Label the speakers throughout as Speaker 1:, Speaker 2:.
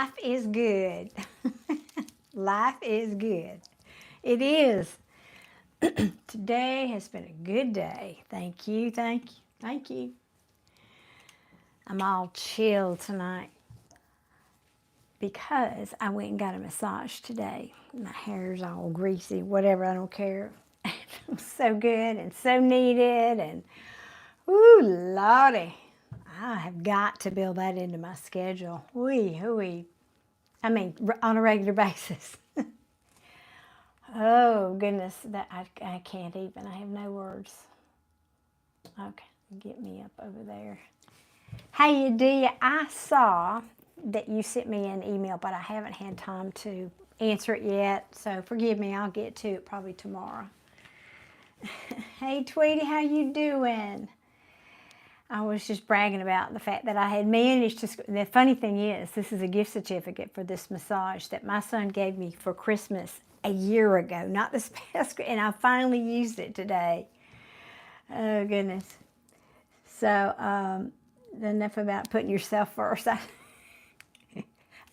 Speaker 1: life is good. Life is good. It is. Today has been a good day. Thank you, thank you, thank you. I'm all chilled tonight because I went and got a massage today. My hair's all greasy, whatever, I don't care. It was so good and so needed, and ooh, Lordy, I have got to build that into my schedule. I mean, on a regular basis. Oh, goodness, that I can't even. I have no words. Okay, get me up over there. Hey, Adia, I saw that you sent me an email, but I haven't had time to answer it yet, so forgive me. I'll get to it probably tomorrow. Hey, Tweety, how you doing? I was just bragging about the fact that I had managed to. The funny thing is, this is a gift certificate for this massage that my son gave me for Christmas a year ago, not this past, and I finally used it today. Oh, goodness. So, enough about putting yourself first. I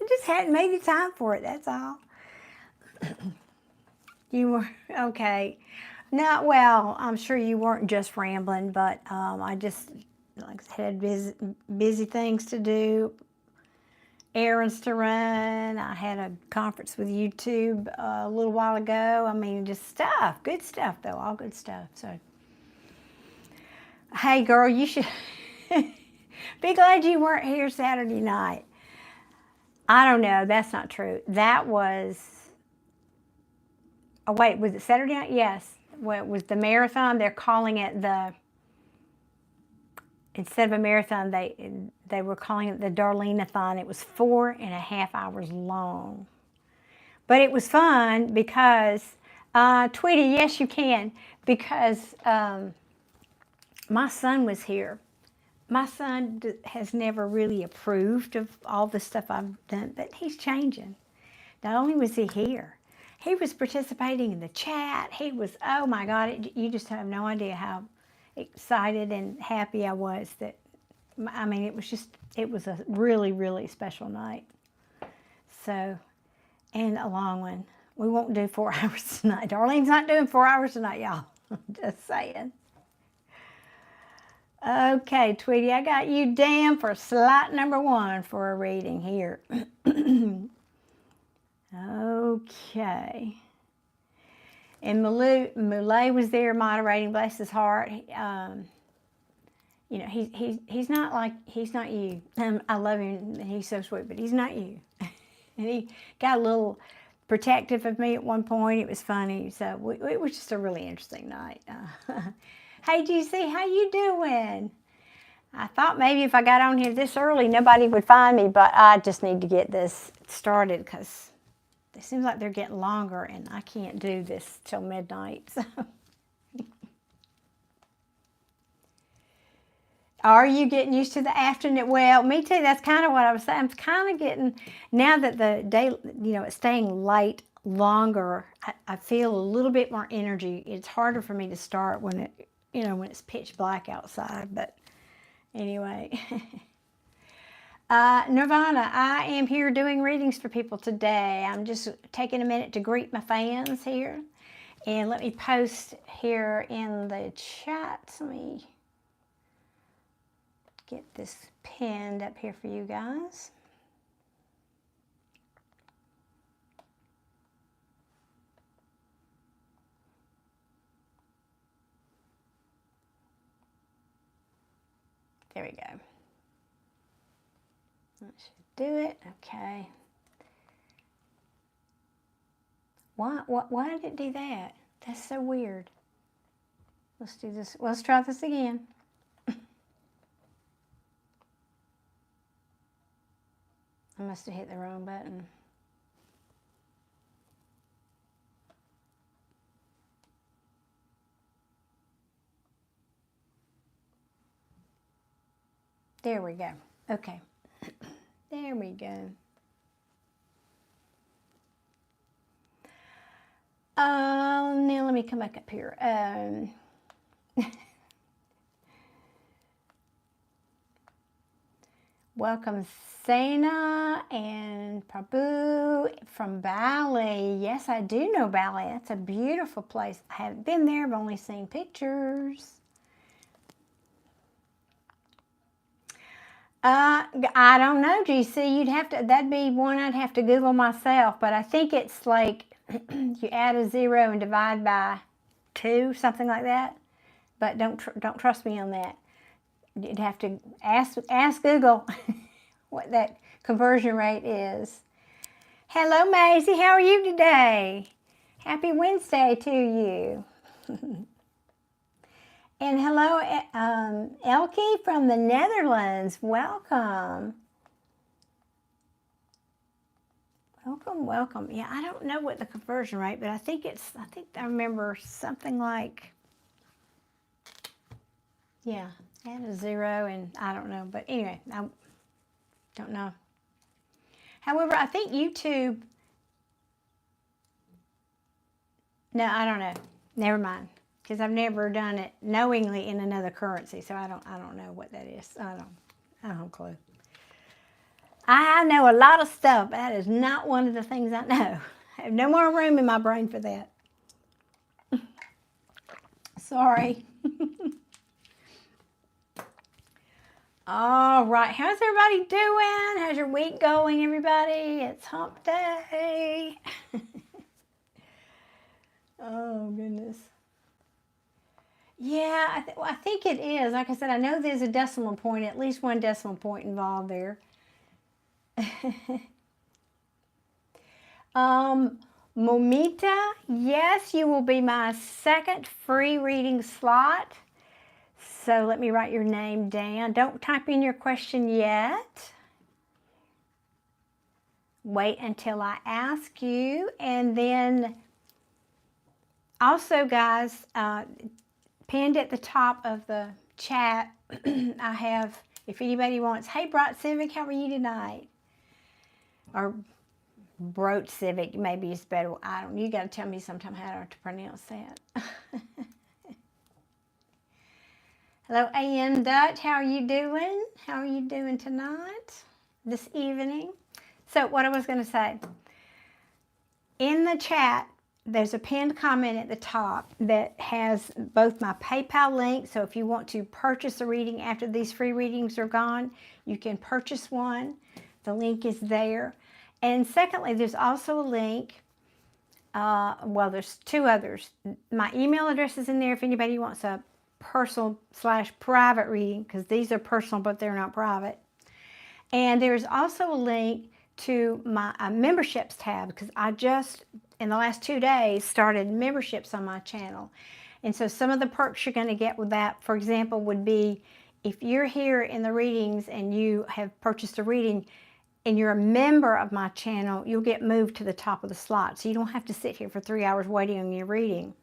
Speaker 1: just hadn't made the time for it, that's all. You were, okay. Not well, I'm sure you weren't just rambling, but I just, like I said, had busy things to do, errands to run. I had a conference with YouTube a little while ago. I mean, just stuff, good stuff though, all good stuff. So, hey girl, you should be glad you weren't here Saturday night. I don't know, that's not true. That was, oh wait, was it Saturday night? Yes. Well, it was the marathon. They're calling it instead of a marathon, they were calling it the Darleneathon. It was 4.5 hours long. But it was fun because, Tweety, yes you can, because my son was here. My son has never really approved of all the stuff I've done, but he's changing. Not only was he here, he was participating in the chat. He was, oh my God, you just have no idea how excited and happy I was that, I mean, it was a really, really special night. So, and a long one. We won't do 4 hours tonight. Darlene's not doing 4 hours tonight, y'all. Just saying. Okay, Tweety, I got you down for slot number 1 for a reading here. Okay. And Mulay was there moderating, bless his heart. You know, he's not you. I love him, he's so sweet, but he's not you. And he got a little protective of me at one point. It was funny. So it was just a really interesting night. Hey, GC, how you doing? I thought maybe if I got on here this early, nobody would find me, but I just need to get this started because it seems like they're getting longer, and I can't do this till midnight. So. Are you getting used to the afternoon? Well, me too. That's kind of what I was saying. I'm kind of getting, now that the day, you know, it's staying light longer, I feel a little bit more energy. It's harder for me to start when it, you know, when it's pitch black outside. But anyway. Nirvana, I am here doing readings for people today. I'm just taking a minute to greet my fans here. And let me post here in the chat. Let me get this pinned up here for you guys. There we go. That should do it. Okay. Why did it do that? That's so weird. Let's do this. Let's try this again. I must have hit the wrong button. There we go. Okay. There we go. Now let me come back up here. Welcome Sana and Prabhu from Bali. Yes, I do know Bali. That's a beautiful place. I haven't been there. I've only seen pictures. I don't know, GC. You'd have to, that'd be one I'd have to Google myself, but I think it's like you add a 0 and divide by 2, something like that. But don't trust me on that. You'd have to ask Google what that conversion rate is. Hello, Maisie. How are you today? Happy Wednesday to you. And hello, Elke from the Netherlands. Welcome. Welcome, welcome. Yeah, I don't know what the conversion rate, but I think I remember something like, yeah, add a 0 and I don't know. But anyway, I don't know. However, I think YouTube, no, I don't know. Never mind. Because I've never done it knowingly in another currency, so I don't know what that is. I don't have a clue. I know a lot of stuff. That is not one of the things I know. I have no more room in my brain for that. Sorry. All right, how's everybody doing? How's your week going, everybody? It's hump day. Oh, goodness. Yeah, I think it is. Like I said, I know there's a decimal point, at least one decimal point involved there. Mamita, yes, you will be my second free reading slot. So let me write your name down. Don't type in your question yet. Wait until I ask you. And then also, guys, pinned at the top of the chat, I have, if anybody wants, hey, Bright Civic, how are you tonight? Or Broach Civic, maybe it's better. I don't know. You got to tell me sometime how to pronounce that. Hello, A.M. Dutch. How are you doing? How are you doing tonight, this evening? So what I was going to say, in the chat, there's a pinned comment at the top that has both my PayPal link. So if you want to purchase a reading after these free readings are gone, you can purchase one. The link is there. And secondly, there's also a link. Well, there's 2 others. My email address is in there if anybody wants a personal/private reading, because these are personal, but they're not private. And there's also a link to my memberships tab, because I just, in the last 2 days, started memberships on my channel. And so some of the perks you're going to get with that, for example, would be if you're here in the readings and you have purchased a reading and you're a member of my channel, you'll get moved to the top of the slot. So you don't have to sit here for 3 hours waiting on your reading.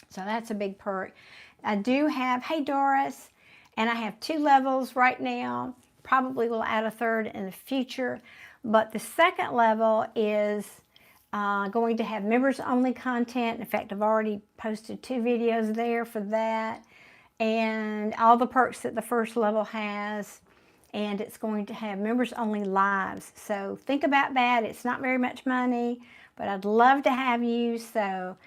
Speaker 1: So that's a big perk. I do have, hey Doris, and I have 2 levels right now. Probably will add a 3rd in the future. But the 2nd level is going to have members only content. In fact, I've already posted 2 videos there for that. And all the perks that the 1st level has. And it's going to have members only lives. So think about that. It's not very much money, but I'd love to have you. So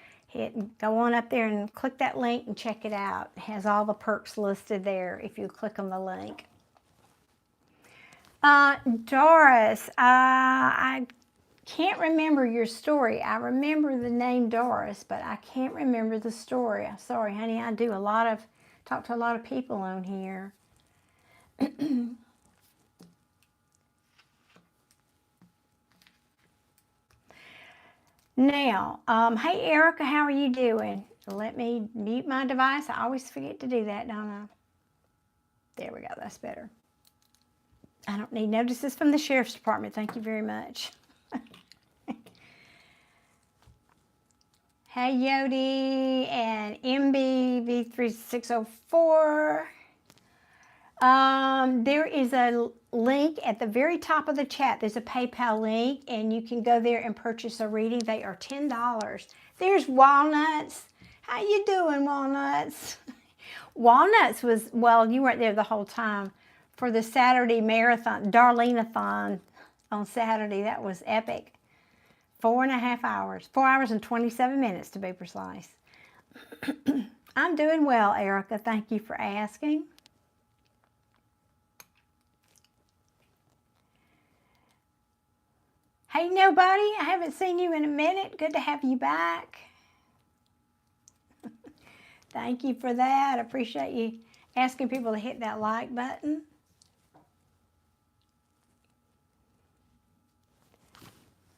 Speaker 1: go on up there and click that link and check it out. It has all the perks listed there if you click on the link. Doris, I can't remember your story. I remember the name Doris, but I can't remember the story. I'm sorry, honey. I do talk to a lot of people on here. Now, hey Erica, how are you doing? Let me mute my device. I always forget to do that, don't I? There we go, that's better. I don't need notices from the Sheriff's Department. Thank you very much. Hey Yodi and MBV3604. There is a link at the very top of the chat. There's a PayPal link, and you can go there and purchase a reading. They are $10. There's Walnuts. How you doing, Walnuts? Walnuts was, well, you weren't there the whole time, for the Saturday marathon, Darleneathon on Saturday. That was epic. 4.5 hours. 4 hours and 27 minutes to be precise. I'm doing well, Erica. Thank you for asking. Hey, nobody. I haven't seen you in a minute. Good to have you back. Thank you for that. I appreciate you asking people to hit that like button.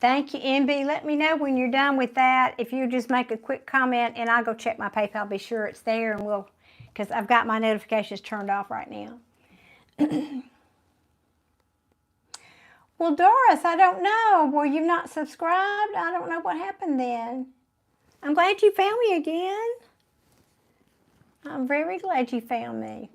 Speaker 1: Thank you, MB. Let me know when you're done with that. If you just make a quick comment and I'll go check my PayPal, be sure it's there, and we'll, because I've got my notifications turned off right now. Well, Doris, I don't know. Were you not subscribed? I don't know what happened then. I'm glad you found me again. I'm very glad you found me.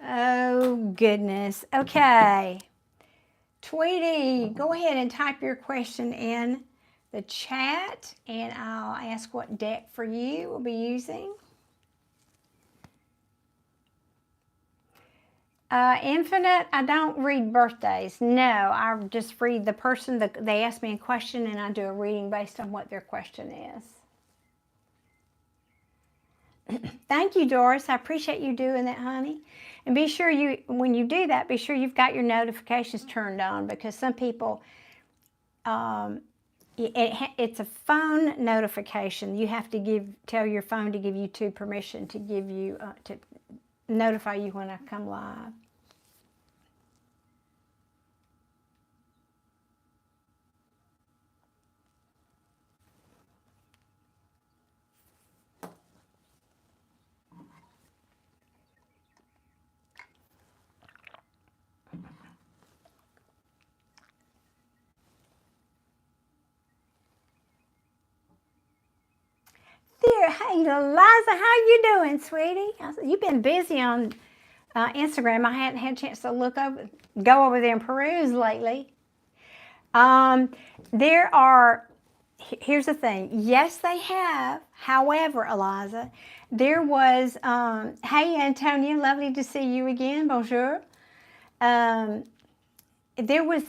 Speaker 1: Oh, goodness. Okay. Tweety, go ahead and type your question in the chat, and I'll ask what deck for you we'll be using. Infinite, I don't read birthdays. No, I just read the person that they ask me a question, and I do a reading based on what their question is. Thank you, Doris. I appreciate you doing that, honey. And be sure when you do that, be sure you've got your notifications turned on, because some people, it's a phone notification. You have to tell your phone to give you permission to give you to notify you when I come live. There, hey, Eliza, how you doing, sweetie? You've been busy on Instagram. I hadn't had a chance to go over there and peruse lately. Here's the thing. Yes, they have. However, Eliza, there was, hey, Antonia, lovely to see you again. Bonjour. There was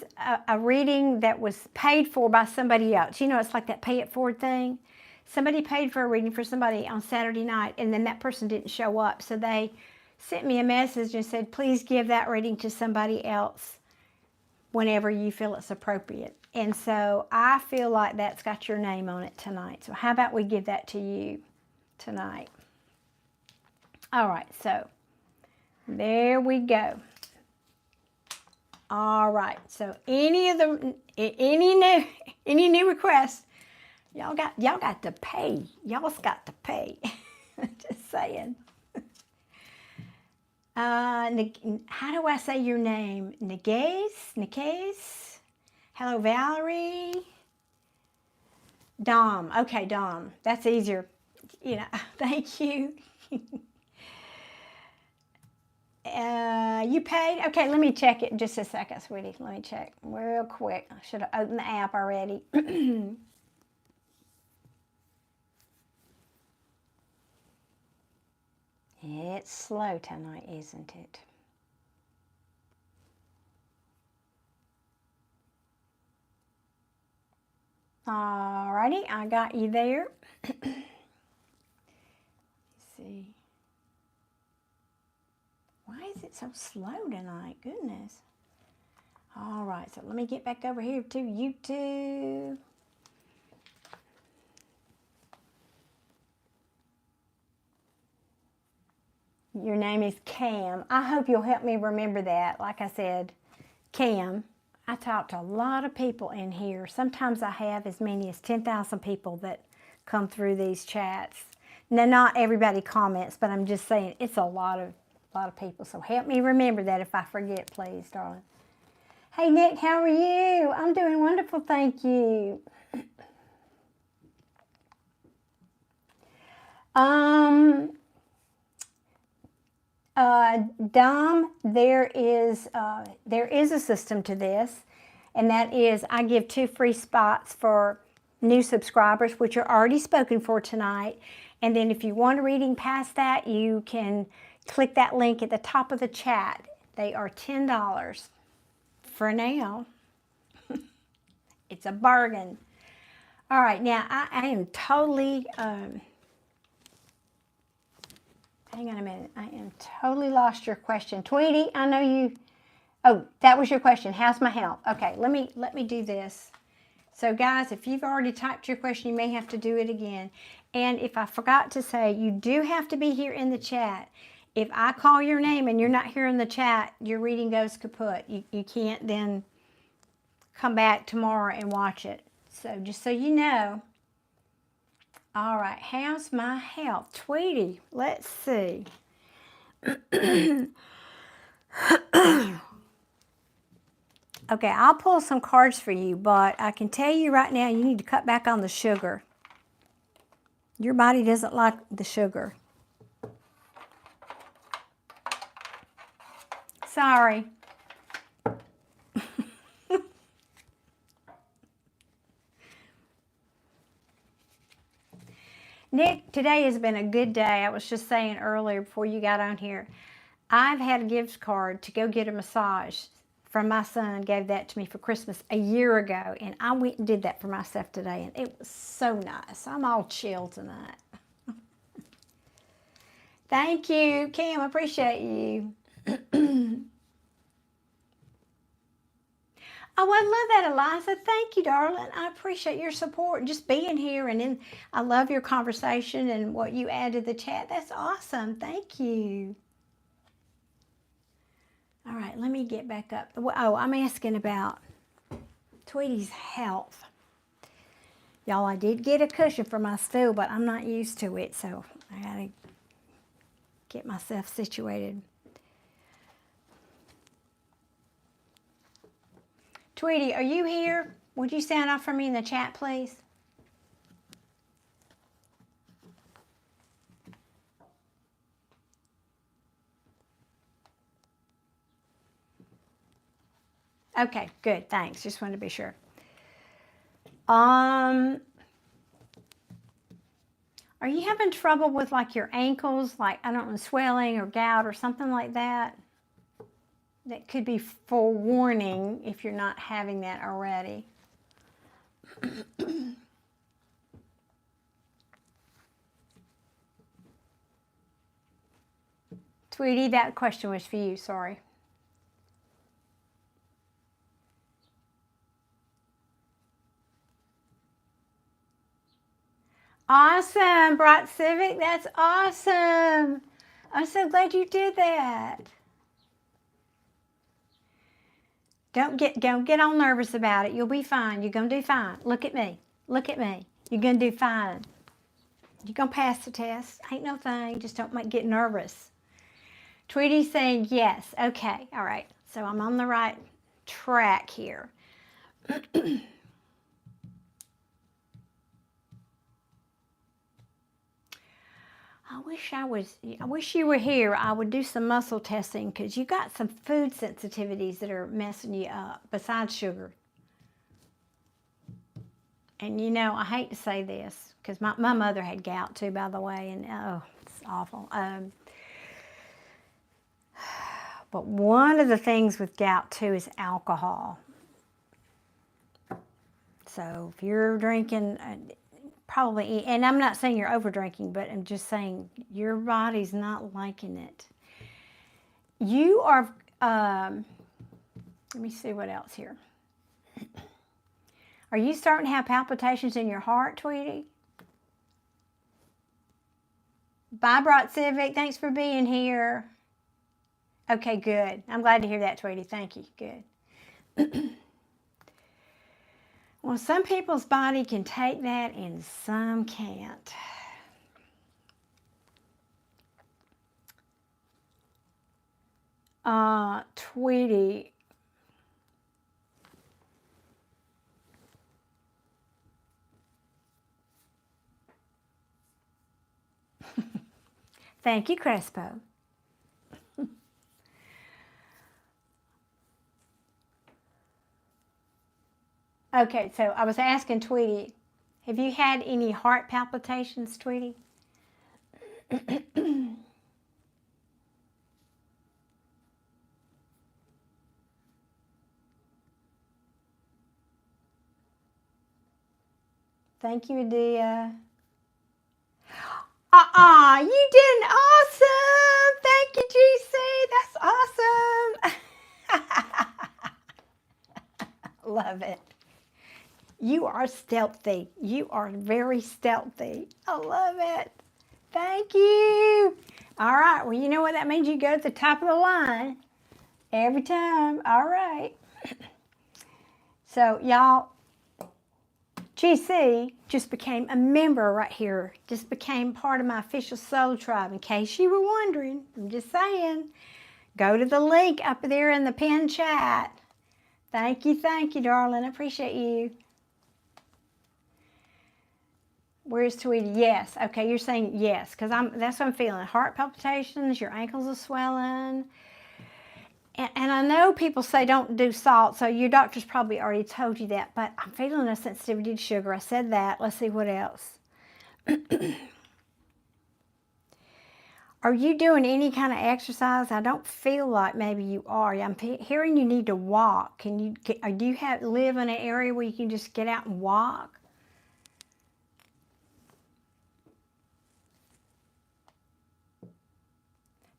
Speaker 1: a reading that was paid for by somebody else. You know, it's like that pay it forward thing. Somebody paid for a reading for somebody on Saturday night, and then that person didn't show up. So they sent me a message and said, please give that reading to somebody else whenever you feel it's appropriate. And so I feel like that's got your name on it tonight. So how about we give that to you tonight? All right, so there we go. All right, so any new requests, y'all got to pay. Y'all's got to pay. Just saying. How do I say your name? Nicaise? Hello, Valerie. Dom. Okay, Dom. That's easier. You know, thank you. You paid? Okay, let me check it just a second, sweetie. Let me check real quick. I should have opened the app already. It's slow tonight, isn't it? Alrighty, I got you there. Let's see. Why is it so slow tonight? Goodness. All right, so let me get back over here to YouTube. Your name is Cam. I hope you'll help me remember that. Like I said, Cam. I talk to a lot of people in here. Sometimes I have as many as 10,000 people that come through these chats. Now, not everybody comments, but I'm just saying it's a lot of people. So help me remember that if I forget, please, darling. Hey, Nick, how are you? I'm doing wonderful, thank you. Dom, there is a system to this, and that is I give 2 free spots for new subscribers, which are already spoken for tonight. And then if you want a reading past that, you can click that link at the top of the chat. They are $10 for now. It's a bargain. All right, now I am totally, hang on a minute. I am totally lost your question. Tweety, I know you, oh, that was your question. How's my health? Okay, let me do this. So guys, if you've already typed your question, you may have to do it again. And if I forgot to say, you do have to be here in the chat. If I call your name and you're not here in the chat, your reading goes kaput. You can't then come back tomorrow and watch it. So just so you know. All right, how's my health? Tweety, let's see. Okay, I'll pull some cards for you, but I can tell you right now, you need to cut back on the sugar. Your body doesn't like the sugar. Sorry. Nick, today has been a good day. I was just saying earlier before you got on here, I've had a gift card to go get a massage from my son, gave that to me for Christmas a year ago, and I went and did that for myself today, and it was so nice. I'm all chill tonight. Thank you, Kim. I appreciate you. Oh, I love that, Eliza. Thank you, darling. I appreciate your support, just being here, and then I love your conversation and what you add to the chat. That's awesome. Thank you. All right, let me get back up. Oh, I'm asking about Tweety's health. Y'all, I did get a cushion for my stool, but I'm not used to it, so I got to get myself situated. Tweety, are you here? Would you sound off for me in the chat, please? Okay, good, thanks. Just wanted to be sure. Are you having trouble with like your ankles, like, I don't know, swelling or gout or something like that? That could be forewarning if you're not having that already. Tweety, that question was for you, sorry. Awesome, Bright Civic, that's awesome. I'm so glad you did that. Don't get all nervous about it. You'll be fine. You're going to do fine. Look at me. Look at me. You're going to do fine. You're going to pass the test. Ain't no thing. Just don't get nervous. Tweety's saying yes. Okay. All right. So I'm on the right track here. I wish you were here. I would do some muscle testing because you got some food sensitivities that are messing you up besides sugar. And you know, I hate to say this because my mother had gout too, by the way, and oh, it's awful. But one of the things with gout too is alcohol. So if you're drinking, probably, and I'm not saying you're over drinking, but I'm just saying your body's not liking it. You are, let me see what else here. Are you starting to have palpitations in your heart, Tweety? Bye, Bright Civic. Thanks for being here. Okay, good. I'm glad to hear that, Tweety. Thank you. Good. Well, some people's body can take that and some can't. Tweety. Thank you, Crespo. Okay, so I was asking Tweety, Have you had any heart palpitations, Tweety? Thank you, Adia. You did awesome. Thank you, GC. That's awesome. Love it. You are stealthy. You are very stealthy. I love it. Thank you. All right. Well, you know what that means? You go to the top of the line every time. All right. So, y'all, GC just became a member right here. Just became part of my official soul tribe. In case you were wondering, I'm just saying. Go to the link up there in the pinned chat. Thank you, darling. I appreciate you. Where's Tweety? Yes. Okay, you're saying yes, because that's what I'm feeling. Heart palpitations, your ankles are swelling. And I know people say don't do salt, so your doctor's probably already told you that, but I'm feeling a sensitivity to sugar. I said that. Let's see what else. Are you doing any kind of exercise? I don't feel like maybe you are. I'm hearing you need to walk. Do you live in an area where you can just get out and walk?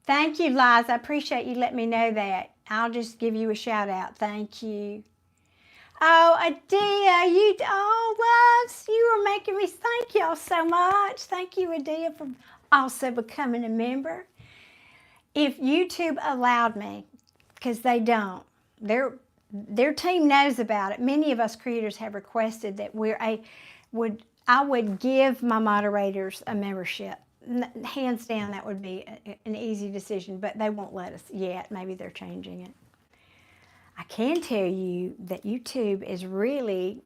Speaker 1: Thank you, Eliza. I appreciate you letting me know that. I'll just give you a shout out. Thank you. Oh, Adia, loves, you were making me thank y'all so much. Thank you, Adia, for also becoming a member. If YouTube allowed me, because they don't, their team knows about it. Many of us creators have requested that I would give my moderators a membership. Hands down, that would be an easy decision, but they won't let us yet. Maybe they're changing it. I can tell you that YouTube is really,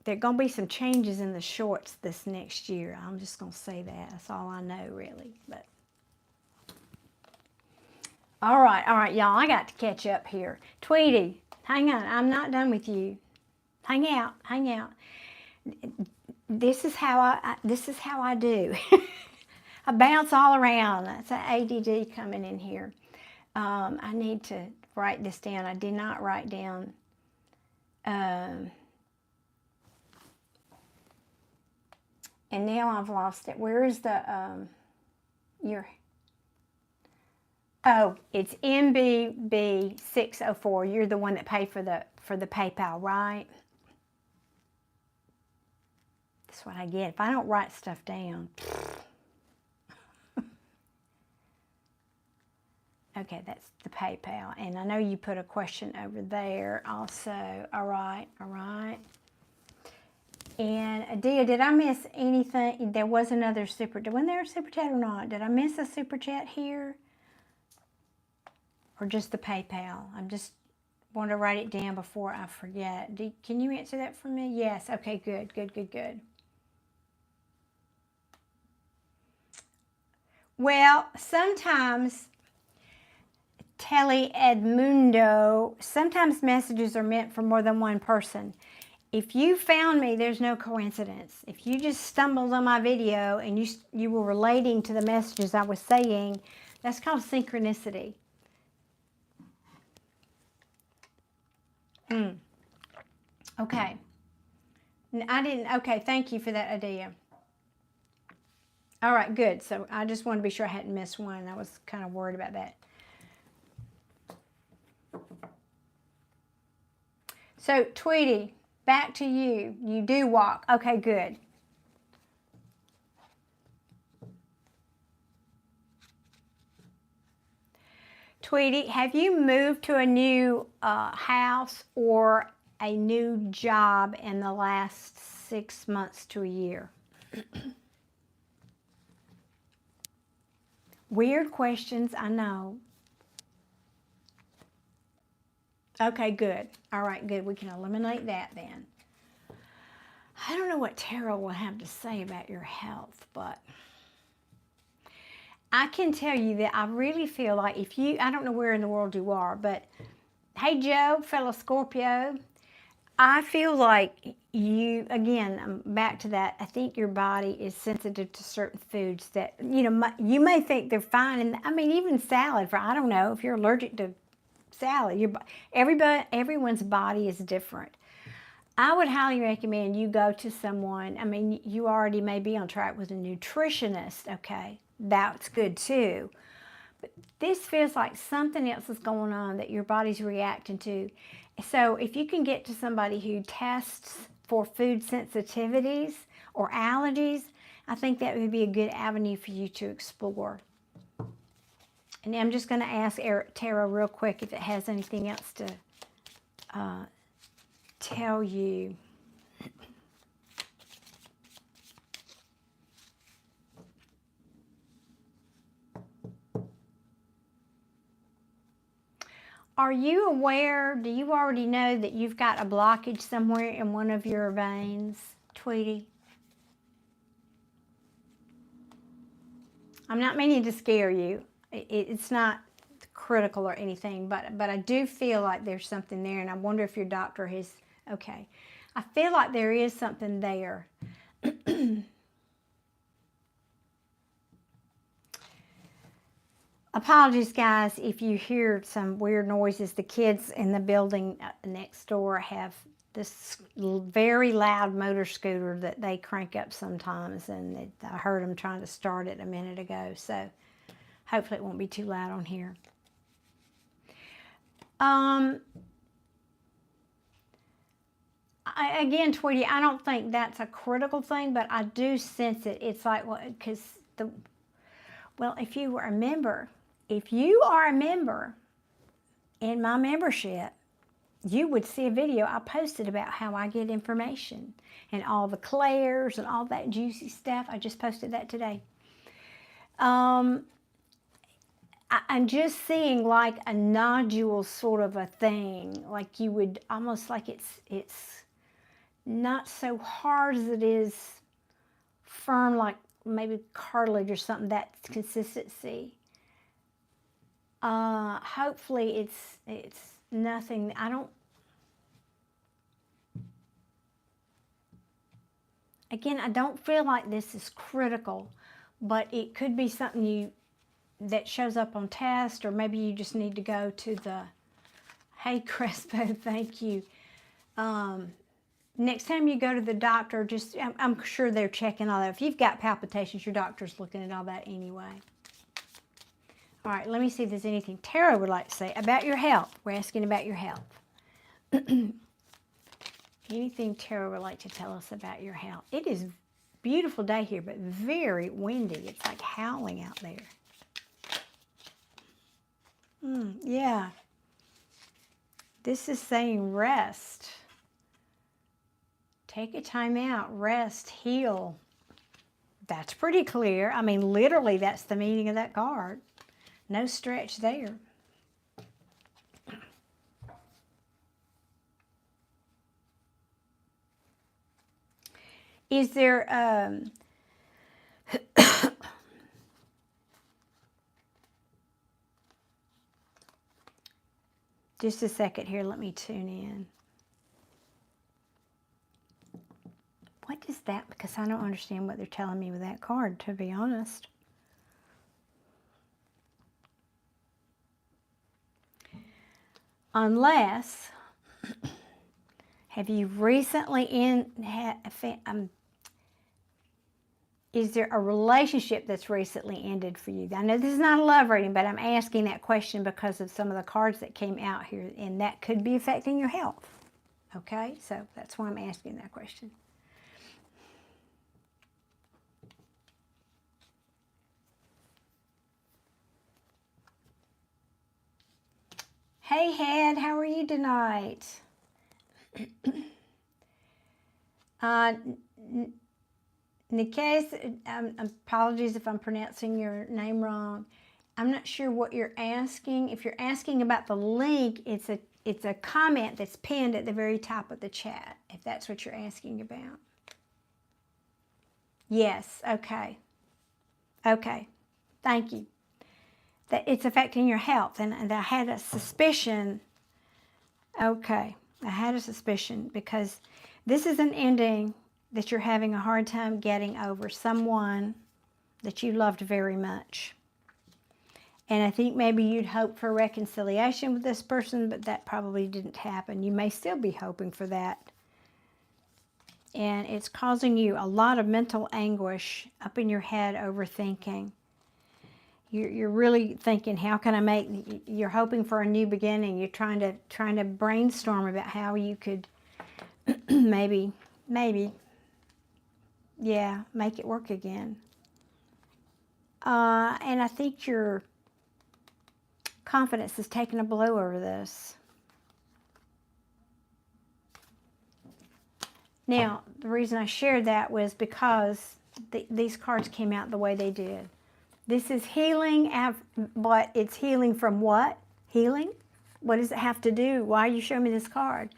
Speaker 1: there are going to be some changes in the shorts this next year. I'm just going to say that. That's all I know, really. But all right, y'all. I got to catch up here. Tweety, hang on. I'm not done with you. Hang out. This is how I do. I bounce all around. That's an ADD coming in here. I need to write this down. I did not write down. And now I've lost it. Where is the Oh, it's MBB604. You're the one that paid for the PayPal, right? That's what I get if I don't write stuff down. Okay, that's the PayPal. And I know you put a question over there also. All right. And Adia, did I miss anything? There was another wasn't there a super chat or not? Did I miss a super chat here? Or just the PayPal? I just want to write it down before I forget. Can you answer that for me? Yes. Okay, good. Well, sometimes, Telly Edmundo, sometimes messages are meant for more than one person. If you found me, there's no coincidence. If you just stumbled on my video and you were relating to the messages I was saying, that's called synchronicity. Okay. Okay, thank you for that idea. All right, good. So I just wanted to be sure I hadn't missed one. I was kind of worried about that. So, Tweety, back to you. You do walk. Okay, good. Tweety, have you moved to a new house or a new job in the last 6 months to a year? Weird questions, I know. Okay, good. All right, good. We can eliminate that then. I don't know what tarot will have to say about your health, but I can tell you that I really feel like I don't know where in the world you are, but hey, Joe, fellow Scorpio, I feel like you, again, I'm back to that. I think your body is sensitive to certain foods that, you may think they're fine. And I mean, even salad, I don't know, if you're allergic to salad, everyone's body is different. I would highly recommend you go to someone. I mean, you already may be on track with a nutritionist, okay? That's good too. But this feels like something else is going on that your body's reacting to. So if you can get to somebody who tests for food sensitivities or allergies, I think that would be a good avenue for you to explore. And I'm just going to ask Tara real quick if it has anything else to tell you. Are you aware, do you already know that you've got a blockage somewhere in one of your veins, Tweety? I'm not meaning to scare you. It's not critical or anything, but I do feel like there's something there, and I wonder if your doctor has, okay. I feel like there is something there. Apologies, guys, if you hear some weird noises. The kids in the building next door have this very loud motor scooter that they crank up sometimes, and I heard them trying to start it a minute ago, so hopefully it won't be too loud on here. Again, Tweety, I don't think that's a critical thing, but I do sense it. It's like, well, because if you are a member in my membership, you would see a video I posted about how I get information and all the clairs and all that juicy stuff. I just posted that today. I'm just seeing like a nodule sort of a thing, like you would almost like it's not so hard as it is firm, like maybe cartilage or something, that consistency. Hopefully it's nothing. I don't feel like this is critical, but it could be something that shows up on test, or maybe you just need to go to the, hey Crespo, thank you. Next time you go to the doctor, I'm sure they're checking all that. If you've got palpitations, your doctor's looking at all that anyway. All right, let me see if there's anything Tara would like to say about your health. We're asking about your health. Anything Tara would like to tell us about your health? It is a beautiful day here, but very windy. It's like howling out there. Yeah. This is saying rest. Take a time out, rest, heal. That's pretty clear. I mean, literally, that's the meaning of that card. No stretch there. Is there, just a second here, let me tune in. What is that? Because I don't understand what they're telling me with that card, to be honest. Unless, have you recently is there a relationship that's recently ended for you? I know this is not a love reading, but I'm asking that question because of some of the cards that came out here, and that could be affecting your health. Okay, so that's why I'm asking that question. Hey, Head, how are you tonight? Nikes, apologies if I'm pronouncing your name wrong. I'm not sure what you're asking. If you're asking about the link, it's a comment that's pinned at the very top of the chat, if that's what you're asking about. Yes, okay. Okay, thank you. That it's affecting your health, and I had a suspicion. Okay, I had a suspicion, because this is an ending that you're having a hard time getting over someone that you loved very much. And I think maybe you'd hope for reconciliation with this person, but that probably didn't happen. You may still be hoping for that. And it's causing you a lot of mental anguish up in your head, overthinking. You're really thinking, how can I make, you're hoping for a new beginning. You're trying to brainstorm about how you could maybe, yeah, make it work again. And I think your confidence is taking a blow over this. Now, the reason I shared that was because these cards came out the way they did. This is healing, but it's healing from what? Healing? What does it have to do? Why are you showing me this card?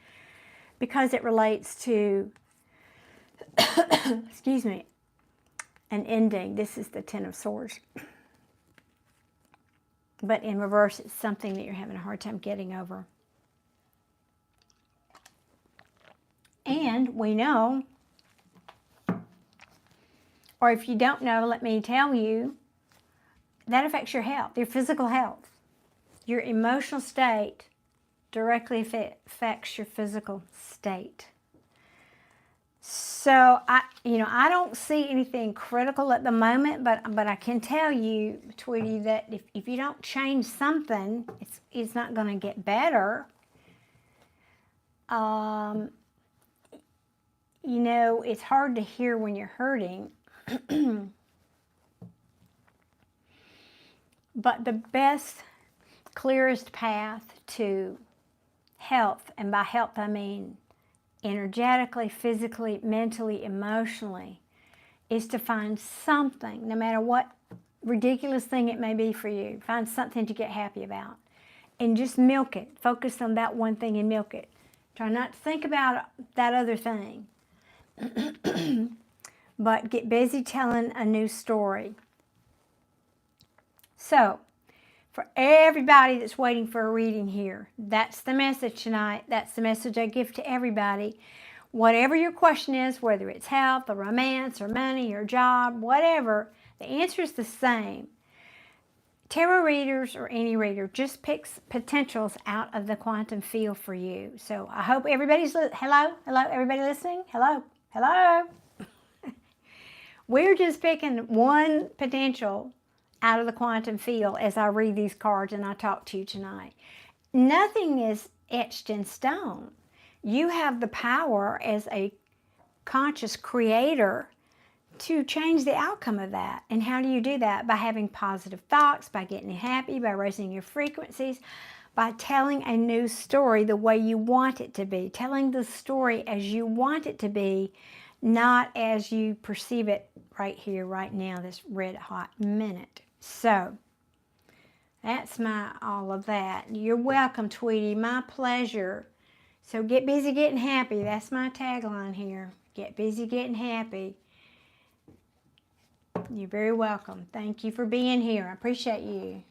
Speaker 1: Because it relates to, excuse me, an ending. This is the Ten of Swords. But in reverse, it's something that you're having a hard time getting over. And we know, or if you don't know, let me tell you, that affects your health, your physical health. Your emotional state directly affects your physical state. So I don't see anything critical at the moment, but I can tell you, Tweety, that if you don't change something, it's not going to get better. You know, it's hard to hear when you're hurting. But the best, clearest path to health, and by health I mean energetically, physically, mentally, emotionally, is to find something, no matter what ridiculous thing it may be for you, find something to get happy about. And just milk it. Focus on that one thing and milk it. Try not to think about that other thing. But get busy telling a new story. So, for everybody that's waiting for a reading here, that's the message tonight. That's the message I give to everybody. Whatever your question is, whether it's health or romance or money or job, whatever, the answer is the same. Tarot readers or any reader just picks potentials out of the quantum field for you. So I hope everybody's, hello, everybody listening? Hello. We're just picking one potential out of the quantum field as I read these cards and I talk to you tonight. Nothing is etched in stone. You have the power as a conscious creator to change the outcome of that. And how do you do that? By having positive thoughts, by getting happy, by raising your frequencies, by telling a new story the way you want it to be, telling the story as you want it to be, not as you perceive it right here, right now, this red hot minute. So, that's all of that. You're welcome, Tweety. My pleasure. So get busy getting happy. That's my tagline here. Get busy getting happy. You're very welcome. Thank you for being here. I appreciate you.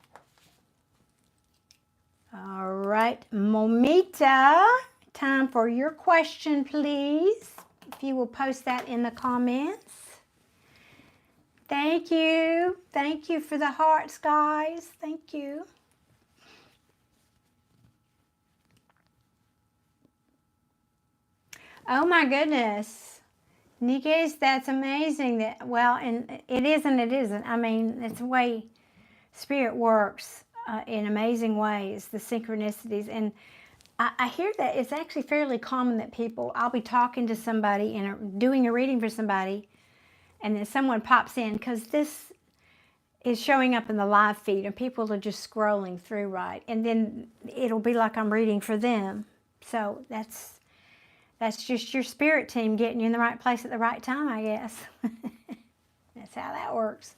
Speaker 1: All right, Mamita, time for your question, please. If you will post that in the comments. Thank you. Thank you for the hearts, guys. Thank you. Oh my goodness. Nikes, that's amazing. That, well, and it is and it isn't. I mean, it's the way Spirit works in amazing ways, the synchronicities. And I hear that it's actually fairly common that people, I'll be talking to somebody and doing a reading for somebody, and then someone pops in, because this is showing up in the live feed and people are just scrolling through, right? And then it'll be like I'm reading for them. So that's just your spirit team getting you in the right place at the right time, I guess. That's how that works.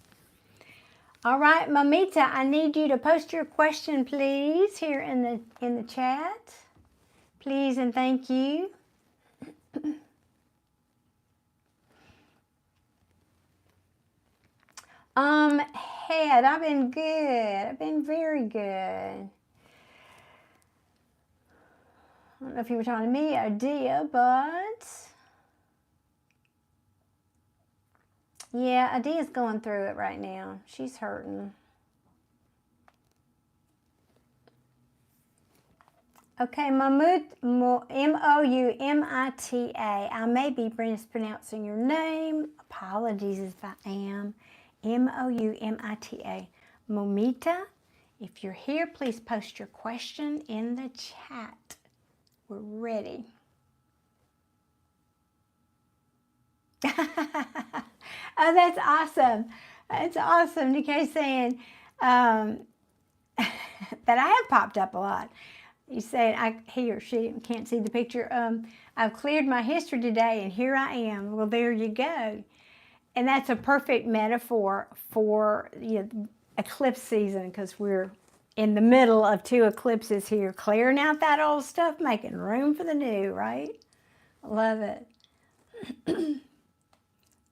Speaker 1: All right, Mamita, I need you to post your question, please, here in the chat. Please and thank you. Head, I've been good. I've been very good. don't know if you were talking to me or Dia, but yeah, Adia's going through it right now. She's hurting. Okay, M-O-U-M-I-T-A. I may be mispronouncing your name. Apologies if I am. M-O-U-M-I-T-A. Mamita, if you're here, please post your question in the chat. We're ready. Oh, that's awesome. That's awesome. Nikki's saying that I have popped up a lot. You said he or she can't see the picture. I've cleared my history today, and here I am. Well, there you go. And that's a perfect metaphor for eclipse season, because we're in the middle of 2 eclipses here, clearing out that old stuff, making room for the new, right? Love it.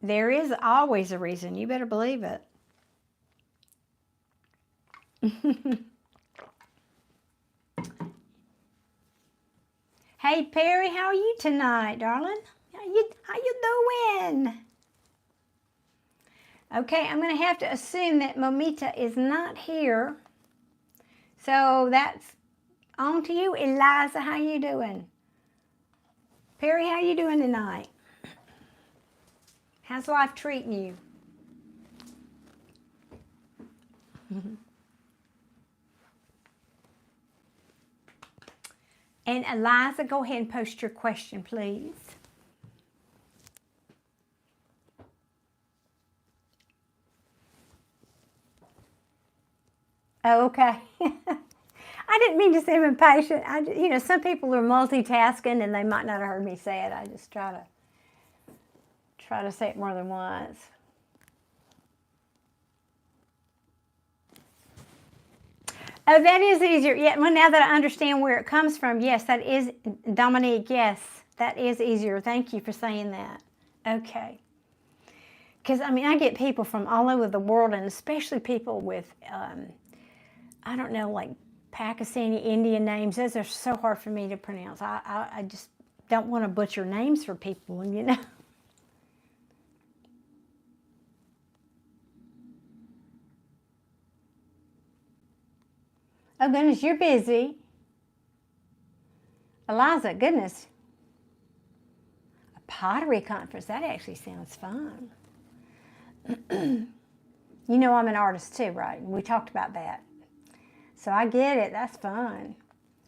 Speaker 1: There is always a reason. You better believe it. Hey, Perry, how are you tonight, darling? How you doing? Okay, I'm going to have to assume that Mamita is not here. So that's on to you, Eliza. How you doing? Perry, how you doing tonight? How's life treating you? And Eliza, go ahead and post your question, please. Oh, okay. I didn't mean to seem impatient. Some people are multitasking and they might not have heard me say it. I just try to say it more than once. Oh, that is easier. Yeah, well, now that I understand where it comes from, yes, that is, Dominique, yes, that is easier. Thank you for saying that. Okay. Because, I get people from all over the world, and especially people with, I don't know, like Pakistani, Indian names. Those are so hard for me to pronounce. I just don't want to butcher names for people, Oh, goodness, you're busy. Eliza, goodness. A pottery conference, that actually sounds fun. I'm an artist too, right? We talked about that. So I get it, that's fun.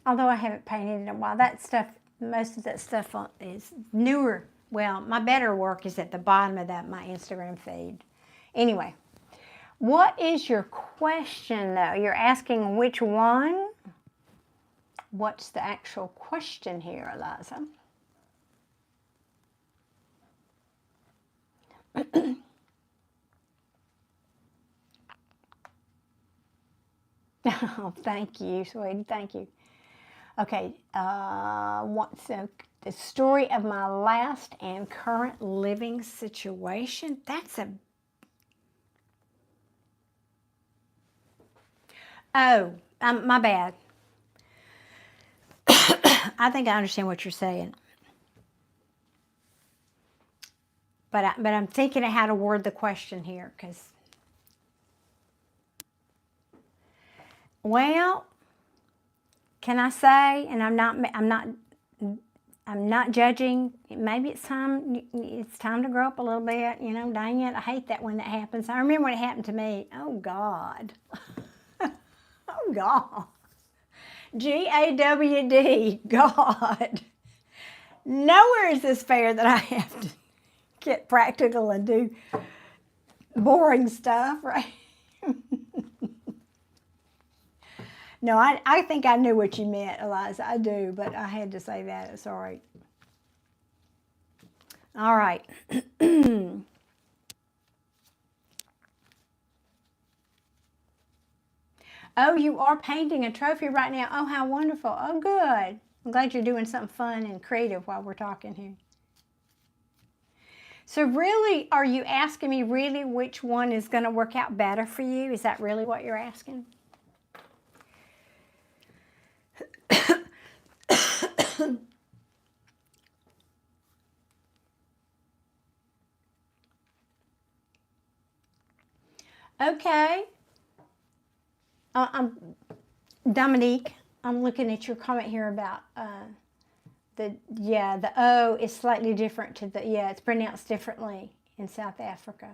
Speaker 1: Although I haven't painted in a while. That stuff, most of that stuff is newer. Well, my better work is at the bottom of my Instagram feed. Anyway. What is your question, though? You're asking which one? What's the actual question here, Eliza? Oh, thank you, sweetie. Thank you. Okay. What's the story of my last and current living situation? That's a... Oh, my bad. I think I understand what you're saying. But I'm thinking of how to word the question here, because... Well, can I say, and I'm not judging, maybe it's time to grow up a little bit, dang it, I hate that when that happens. I remember when it happened to me. Oh, God. Oh, God. G-A-W-D, God. Nowhere is this fair that I have to get practical and do boring stuff, right? No, I think I knew what you meant, Eliza. I do, but I had to say that. It's all right. All right. Oh, you are painting a trophy right now. Oh, how wonderful. Oh, good. I'm glad you're doing something fun and creative while we're talking here. So really, are you asking me really which one is going to work out better for you? Is that really what you're asking? Okay. Dominique, I'm looking at your comment here about the O is slightly different to the, it's pronounced differently in South Africa.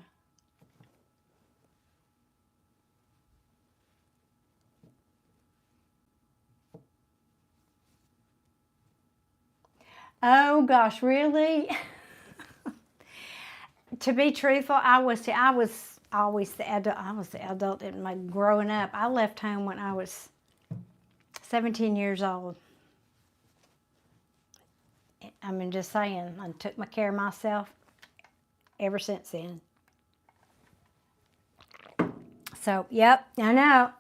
Speaker 1: Oh gosh, really? To be truthful, I was always the adult. I was the adult in my growing up. I left home when I was 17 years old. I mean, just saying, I took my care of myself ever since then. So, yep, I know.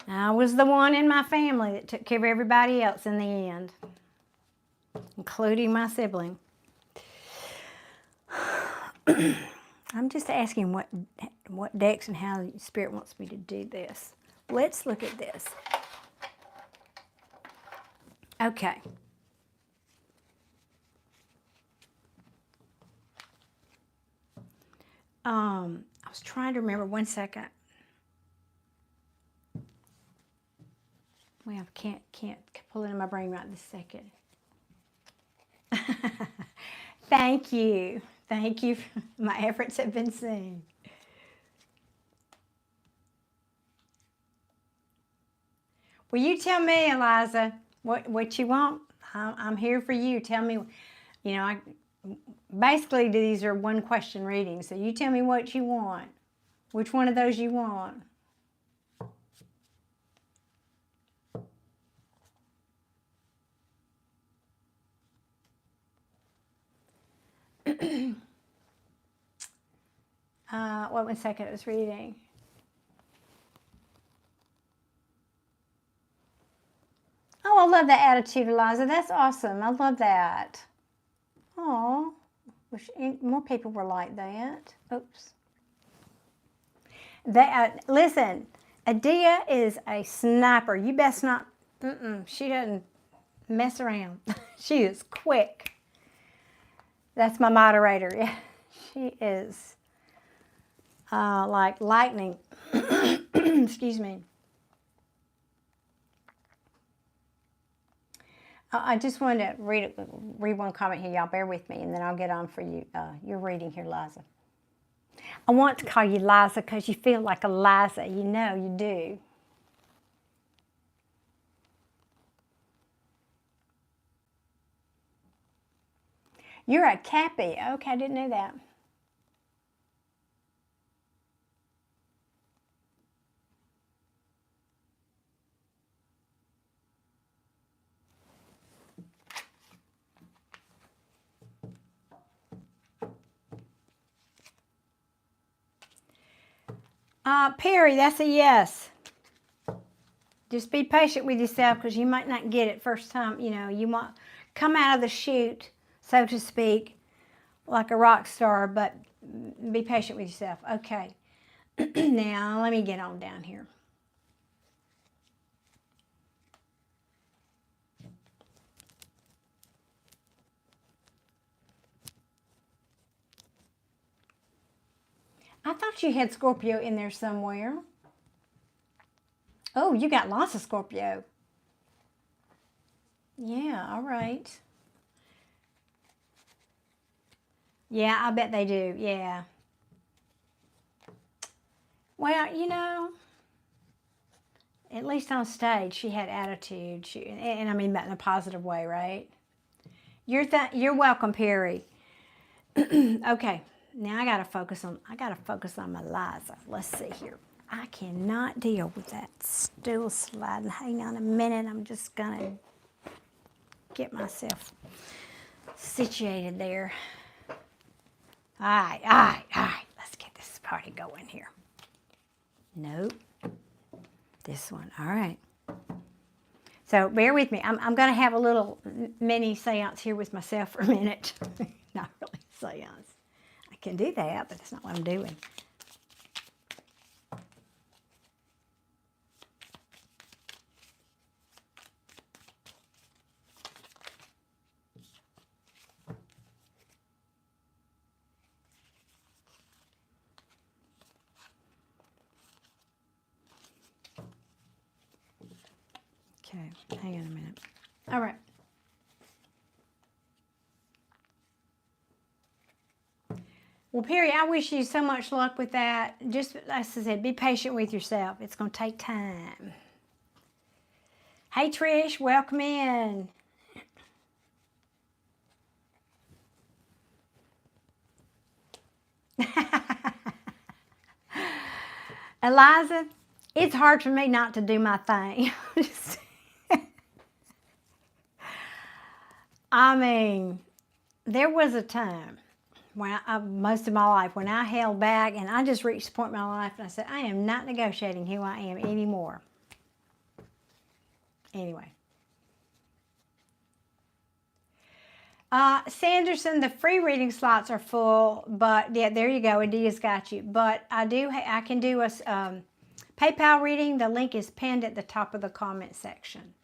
Speaker 1: I was the one in my family that took care of everybody else in the end, including my sibling. I'm just asking what decks and how the Spirit wants me to do this. Let's look at this. Okay. I was trying to remember, one second. Well, I can't pull it in my brain right this second. Thank you. Thank you. My efforts have been seen. Will you tell me, Eliza, what you want? I'm here for you. Tell me, basically these are one question readings, so you tell me what you want. Which one of those you want? What one second it was reading. Oh, I love that attitude, Eliza. That's awesome. I love that. Oh, wish more people were like that. Oops. Listen, Adia is a sniper. You best not. She doesn't mess around. She is quick. That's my moderator. Yeah, she is like lightning. Excuse me. I just wanted to read one comment here. Y'all bear with me, and then I'll get on for you. Your reading here, Liza. I want to call you Liza because you feel like Eliza. You know you do. You're a Cappy. Okay, I didn't know that. Perry, that's a yes. Just be patient with yourself because you might not get it first time. You might come out of the chute, so to speak, like a rock star, but be patient with yourself. Okay. Now, let me get on down here. I thought you had Scorpio in there somewhere. Oh, you got lots of Scorpio. Yeah, all right. Yeah, I bet they do. Yeah. Well, at least on stage, she had attitude. And I mean that in a positive way, right? You're welcome, Perry. Okay. Now I gotta focus on my Eliza. Let's see here. I cannot deal with that stool sliding. Hang on a minute. I'm just gonna get myself situated there. All right. Let's get this party going here. Nope. This one. All right. So bear with me. I'm gonna have a little mini seance here with myself for a minute. Not really seance. I can do that, but that's not what I'm doing. hang on a minute. All right. Well, Perry, I wish you so much luck with that. Just, as I said, be patient with yourself. It's going to take time. Hey, Trish, welcome in. Eliza, it's hard for me not to do my thing. I mean, there was a time when most of my life when I held back, and I just reached the point in my life and I said, I am not negotiating who I am anymore. Anyway. Sanderson, the free reading slots are full, but yeah, there you go. Adia's got you. But I can do a PayPal reading. The link is pinned at the top of the comment section.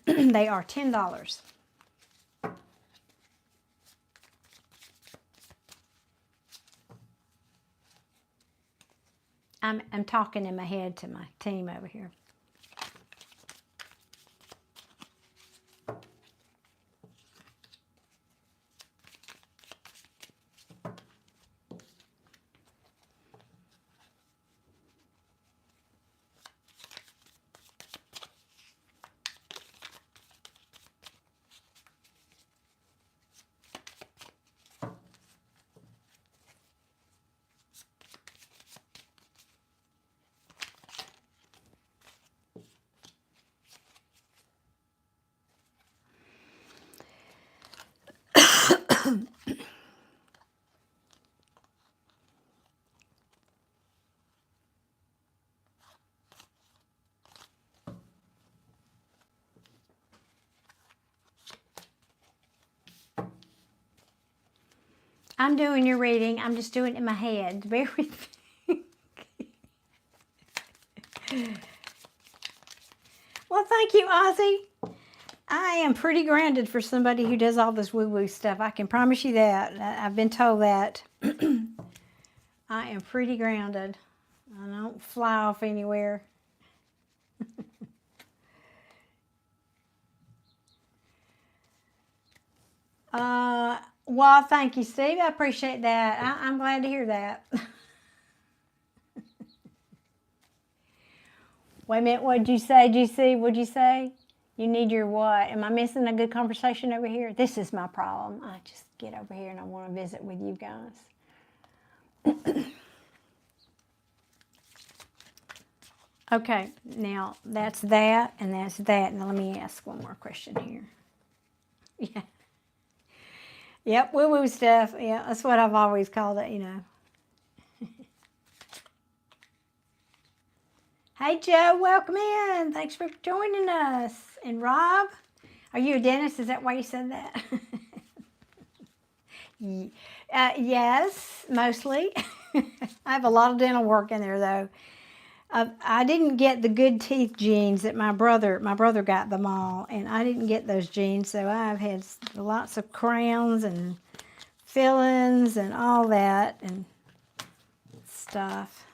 Speaker 1: They are $10. I'm talking in my head to my team over here. I'm doing your reading. I'm just doing it in my head. Bear with me. Well, thank you, Ozzy. I am pretty grounded for somebody who does all this woo-woo stuff. I can promise you that. I've been told that. I am pretty grounded. I don't fly off anywhere. Well, thank you, Steve. I appreciate that. I'm glad to hear that. Wait a minute. What'd you say, GC? What'd you say? You need your what? Am I missing a good conversation over here? This is my problem. I just get over here and I want to visit with you guys. Okay, now that's that and that's that. Now let me ask one more question here. Yeah. Yep, woo-woo stuff. Yeah, that's what I've always called it, you know. Hey, Joe, welcome in. Thanks for joining us. And Rob, are you a dentist? Is that why you said that? Yes, mostly. I have a lot of dental work in there, though. I didn't get the good teeth genes that my brother got them all, and I didn't get those genes, so I've had lots of crowns and fillings and all that and stuff.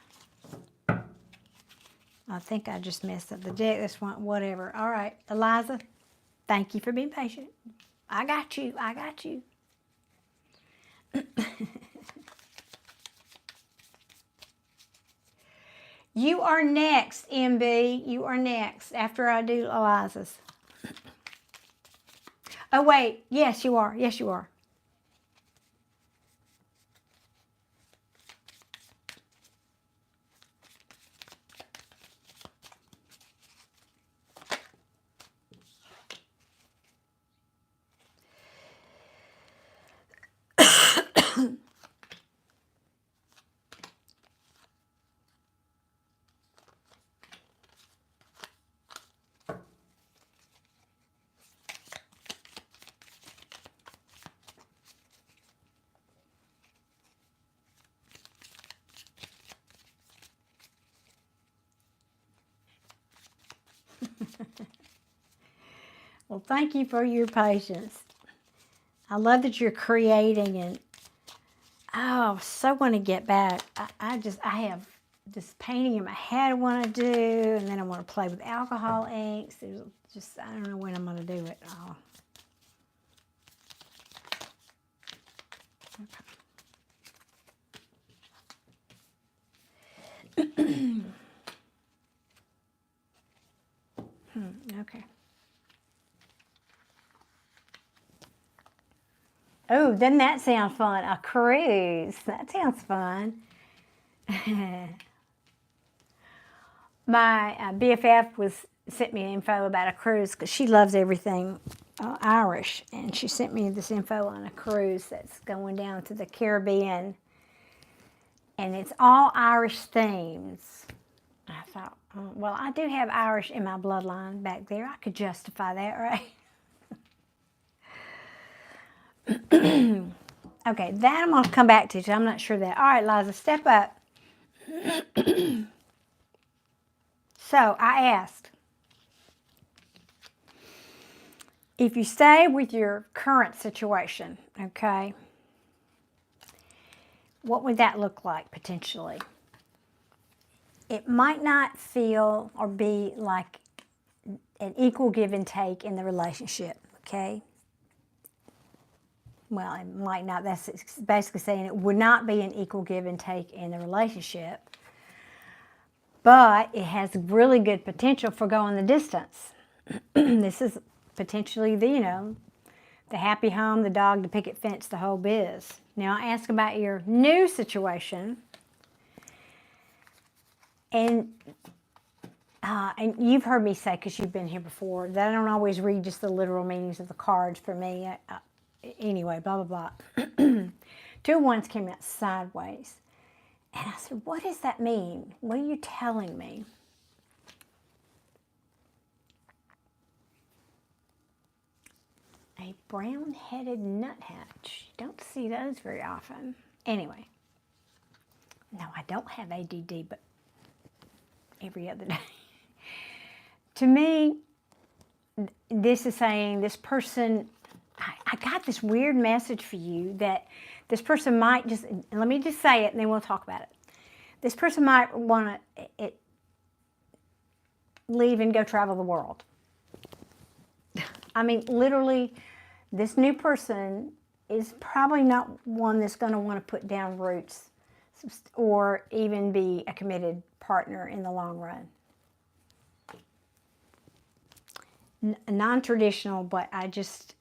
Speaker 1: I think I just messed up the deck. This one, whatever. All right, Eliza, thank you for being patient. I got you. I got you. You are next, MB. You are next after I do Eliza's. Oh, wait. Yes, you are. Yes, you are. Well, thank you for your patience. I love that you're creating and, oh, so want to get back. I have this painting in my head I want to do, and then I want to play with alcohol inks. There's just, I don't know when I'm going to do it all. Okay. Oh, doesn't that sound fun? A cruise. That sounds fun. My BFF sent me info about a cruise because she loves everything Irish, and she sent me this info on a cruise that's going down to the Caribbean, and it's all Irish themes. I thought, oh, well, I do have Irish in my bloodline back there. I could justify that, right? Okay, that I'm going to come back to, so I'm not sure that. All right, Eliza, step up. So I asked, if you stay with your current situation, okay, what would that look like potentially? It might not feel or be like an equal give and take in the relationship, okay? Well, it might not. That's basically saying it would not be an equal give and take in the relationship. But it has really good potential for going the distance. This is potentially the happy home, the dog, the picket fence, the whole biz. Now I ask about your new situation. And you've heard me say, because you've been here before, that I don't always read just the literal meanings of the cards for me. Anyway, blah, blah, blah. 2 of Wands came out sideways. And I said, what does that mean? What are you telling me? A brown-headed nuthatch. You don't see those very often. Anyway. No, I don't have ADD, but every other day. To me, this is saying this person, I got this weird message for you that this person might just, and let me just say it and then we'll talk about it. This person might want to leave and go travel the world. I mean, literally, this new person is probably not one that's going to want to put down roots or even be a committed partner in the long run. Non-traditional, but I just...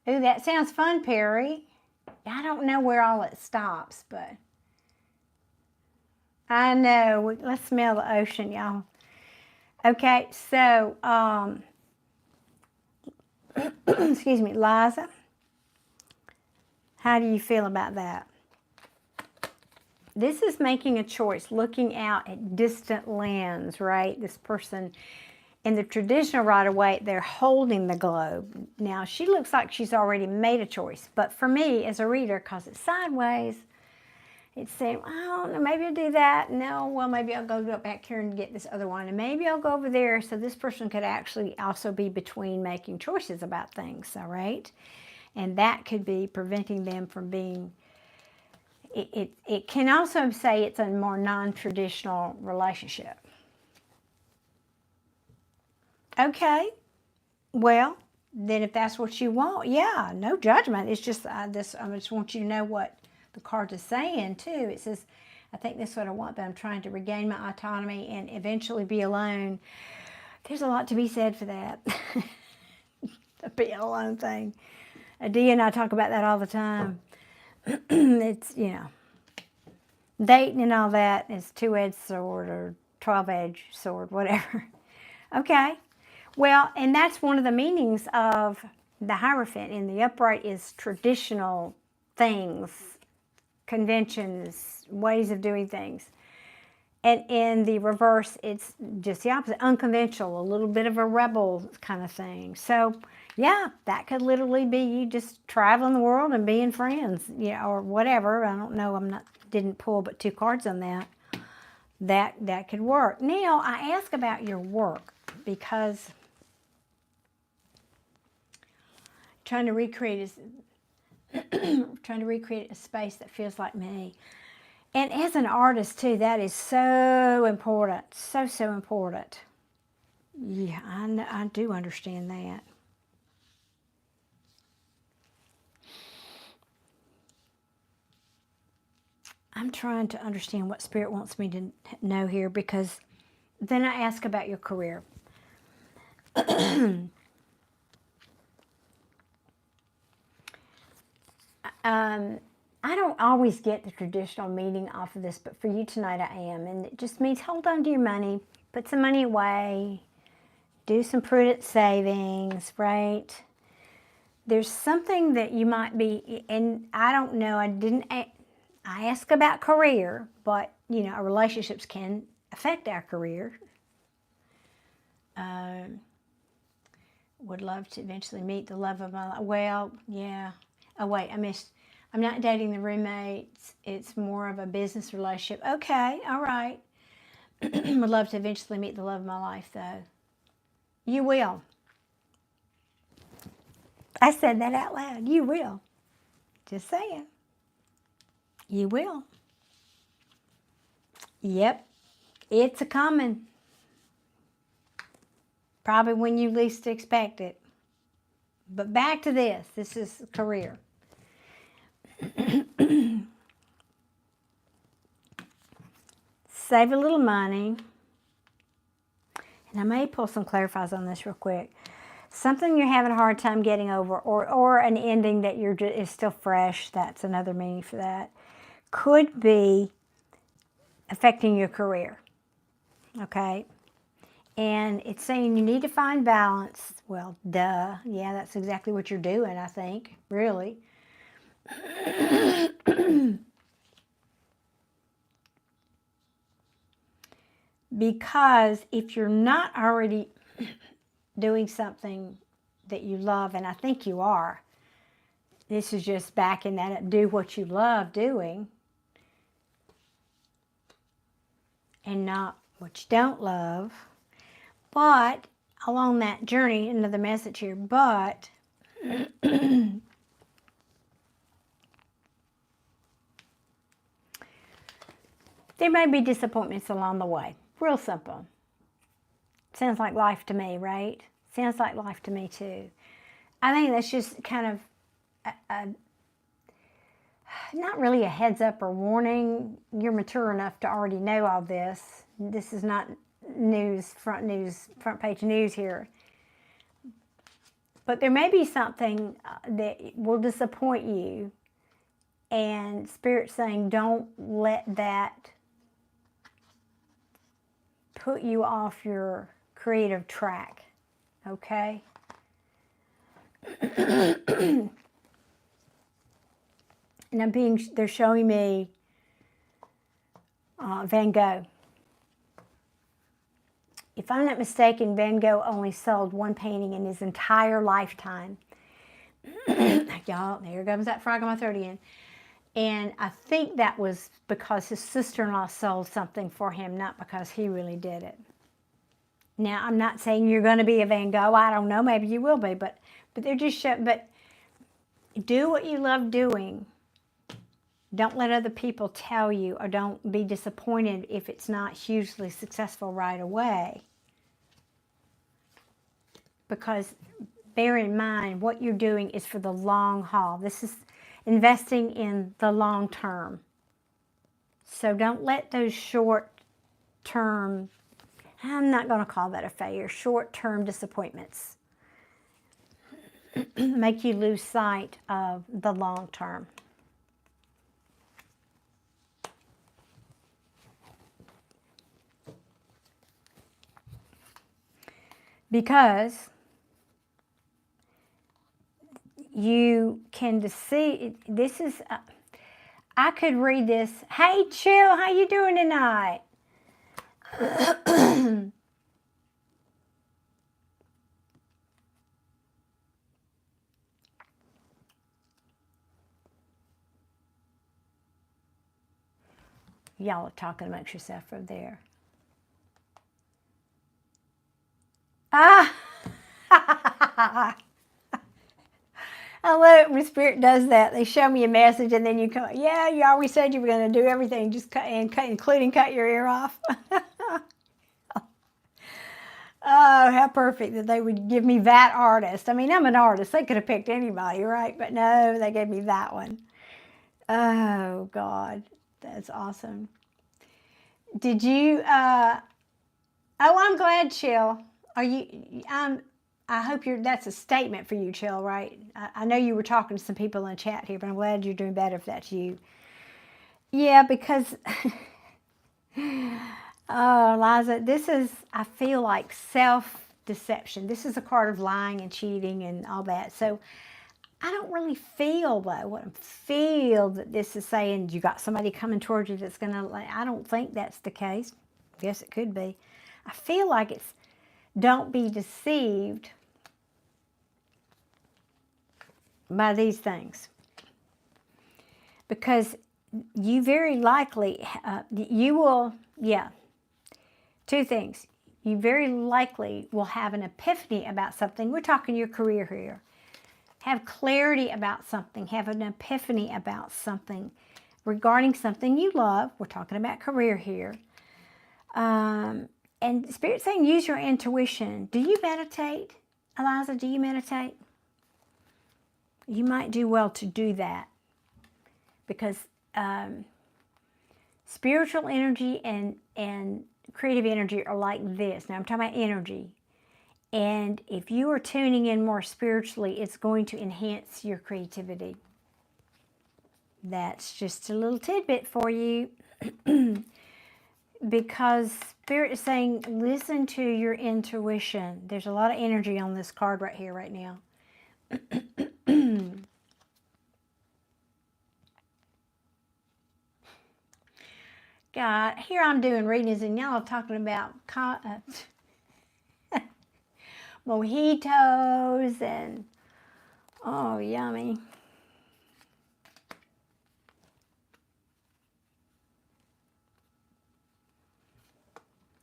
Speaker 1: Ooh, that sounds fun, Perry. I don't know where all it stops, but I know. Let's smell the ocean, y'all. Okay, so, excuse me, Eliza, how do you feel about that? This is making a choice, looking out at distant lands, right? This person, in the traditional right-of-way, they're holding the globe. Now, she looks like she's already made a choice. But for me, as a reader, because it's sideways, it's saying, I don't know, maybe I'll do that. No, well, maybe I'll go back here and get this other one. And maybe I'll go over there. So this person could actually also be between making choices about things, all right? And that could be preventing them from being... It can also say it's a more non-traditional relationship. Okay, well, then if that's what you want, yeah, no judgment. It's just, I just want you to know what the card is saying, too. It says, I think this is what I want, but I'm trying to regain my autonomy and eventually be alone. There's a lot to be said for that. The being alone thing. Adia and I talk about that all the time. It's, dating and all that is two-edged sword or 12-edged sword, whatever. Okay. Well, and that's one of the meanings of the Hierophant. In the upright is traditional things, conventions, ways of doing things. And in the reverse, it's just the opposite, unconventional, a little bit of a rebel kind of thing. So, yeah, that could literally be you just traveling the world and being friends, or whatever. I don't know, didn't pull but 2 cards on that. That could work. Now, I ask about your work because trying to recreate is, trying to recreate a space that feels like me. And as an artist, too, that is so important. So, so important. Yeah, I do understand that. I'm trying to understand what Spirit wants me to know here, because then I ask about your career. I don't always get the traditional meaning off of this, but for you tonight I am. And it just means hold on to your money, put some money away, do some prudent savings, right? There's something that you might be, and I don't know, I ask about career, but, you know, our relationships can affect our career. Would love to eventually meet the love of my life. Well, yeah. Oh, wait, I'm not dating the roommates. It's more of a business relationship. Okay, all right. Would love to eventually meet the love of my life, though. You will. I said that out loud. You will. Just saying. You will. Yep. It's a coming. Probably when you least expect it. But back to this. This is career. Save a little money. And I may pull some clarifiers on this real quick. Something you're having a hard time getting over, or an ending that is still fresh. That's another meaning for that. Could be affecting your career. Okay? And it's saying you need to find balance. Well, duh. Yeah, that's exactly what you're doing, I think. Really. Because if you're not already doing something that you love, and I think you are, this is just backing that up. Do what you love doing and not what you don't love. But along that journey, another message here, but there may be disappointments along the way. Real simple. Sounds like life to me, right? Sounds like life to me too. I think that's just kind of not really a heads up or warning. You're mature enough to already know all this. This is not front page news here. But there may be something that will disappoint you, and Spirit's saying don't let that put you off your creative track, okay? And they're showing me Van Gogh. If I'm not mistaken, Van Gogh only sold one painting in his entire lifetime. Y'all, there comes that frog in my throat again. And I think that was because his sister-in-law sold something for him, not because he really did it. Now, I'm not saying you're going to be a Van Gogh. I don't know. Maybe you will be. But they're just but do what you love doing. Don't let other people tell you, or don't be disappointed if it's not hugely successful right away. Because bear in mind, what you're doing is for the long haul. This is investing in the long term. So don't let those short-term, I'm not going to call that a failure, short-term disappointments make you lose sight of the long term. Because you can deceive. This is, I could read this. Hey, Chill, how you doing tonight? Y'all are talking amongst yourself over there. I love it when Spirit does that. They show me a message and then you come, yeah, you always said you were going to do everything, just including cut your ear off. Oh, how perfect that they would give me that artist. I mean, I'm an artist. They could have picked anybody, right? But no, they gave me that one. Oh, God. That's awesome. Did you, oh, I'm glad, Chill. Are you, I hope that's a statement for you, Chill, right? I know you were talking to some people in the chat here, but I'm glad you're doing better if that's you. Yeah, because... Oh, Eliza, this is, I feel like self-deception. This is a card of lying and cheating and all that. So I don't really feel, though, what I feel that this is saying, you got somebody coming towards you that's going to, I don't think that's the case. Guess it could be. I feel like it's, don't be deceived by these things. Because you very likely, you will, yeah. Two things. You very likely will have an epiphany about something. We're talking your career here. Have clarity about something. Have an epiphany about something regarding something you love. We're talking about career here. And Spirit's saying use your intuition. Do you meditate? Eliza, do you meditate? You might do well to do that. Because spiritual energy and creative energy are like this. Now I'm talking about energy. And if you are tuning in more spiritually, it's going to enhance your creativity. That's just a little tidbit for you. Because Spirit is saying, listen to your intuition. There's a lot of energy on this card right here, right now. God, here I'm doing readings and y'all are talking about mojitos and, oh, yummy.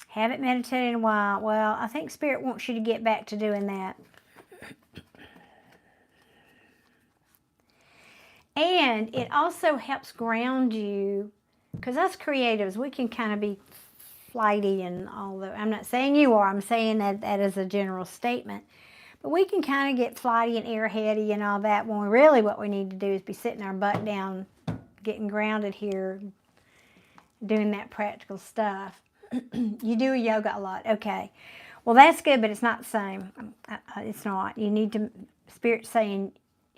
Speaker 1: Haven't meditated in a while. Well, I think Spirit wants you to get back to doing that. And it also helps ground you, because us creatives, we can kind of be flighty and all that. I'm not saying you are. I'm saying that as a general statement. But we can kind of get flighty and airheady and all that when really what we need to do is be sitting our butt down, getting grounded here, doing that practical stuff. You do yoga a lot. Okay. Well, that's good, but it's not the same. It's not. You need to, Spirit's saying,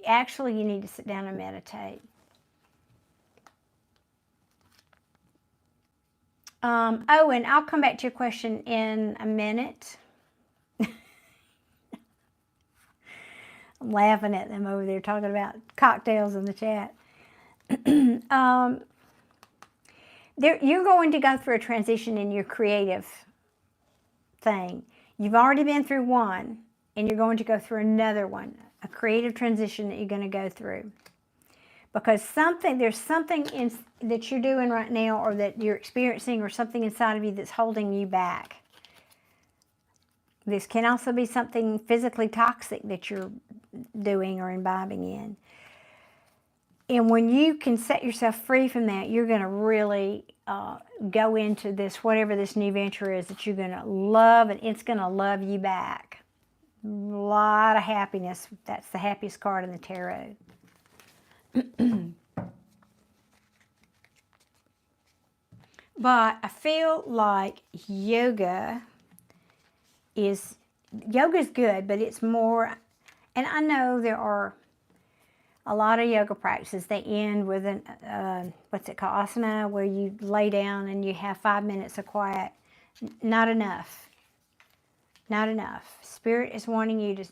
Speaker 1: actually, you need to sit down and meditate. Oh, and I'll come back to your question in a minute. I'm laughing at them over there talking about cocktails in the chat. You're going to go through a transition in your creative thing. You've already been through one, and you're going to go through another one, a creative transition that you're going to go through. Because there's something that you're doing right now or that you're experiencing or something inside of you that's holding you back. This can also be something physically toxic that you're doing or imbibing in. And when you can set yourself free from that, you're going to really go into this, whatever this new venture is, that you're going to love, and it's going to love you back. A lot of happiness. That's the happiest card in the tarot. But I feel like yoga is good, but it's more, and I know there are a lot of yoga practices, they end with an, what's it called, asana, where you lay down and you have 5 minutes of quiet. Not enough. Not enough. Spirit is wanting you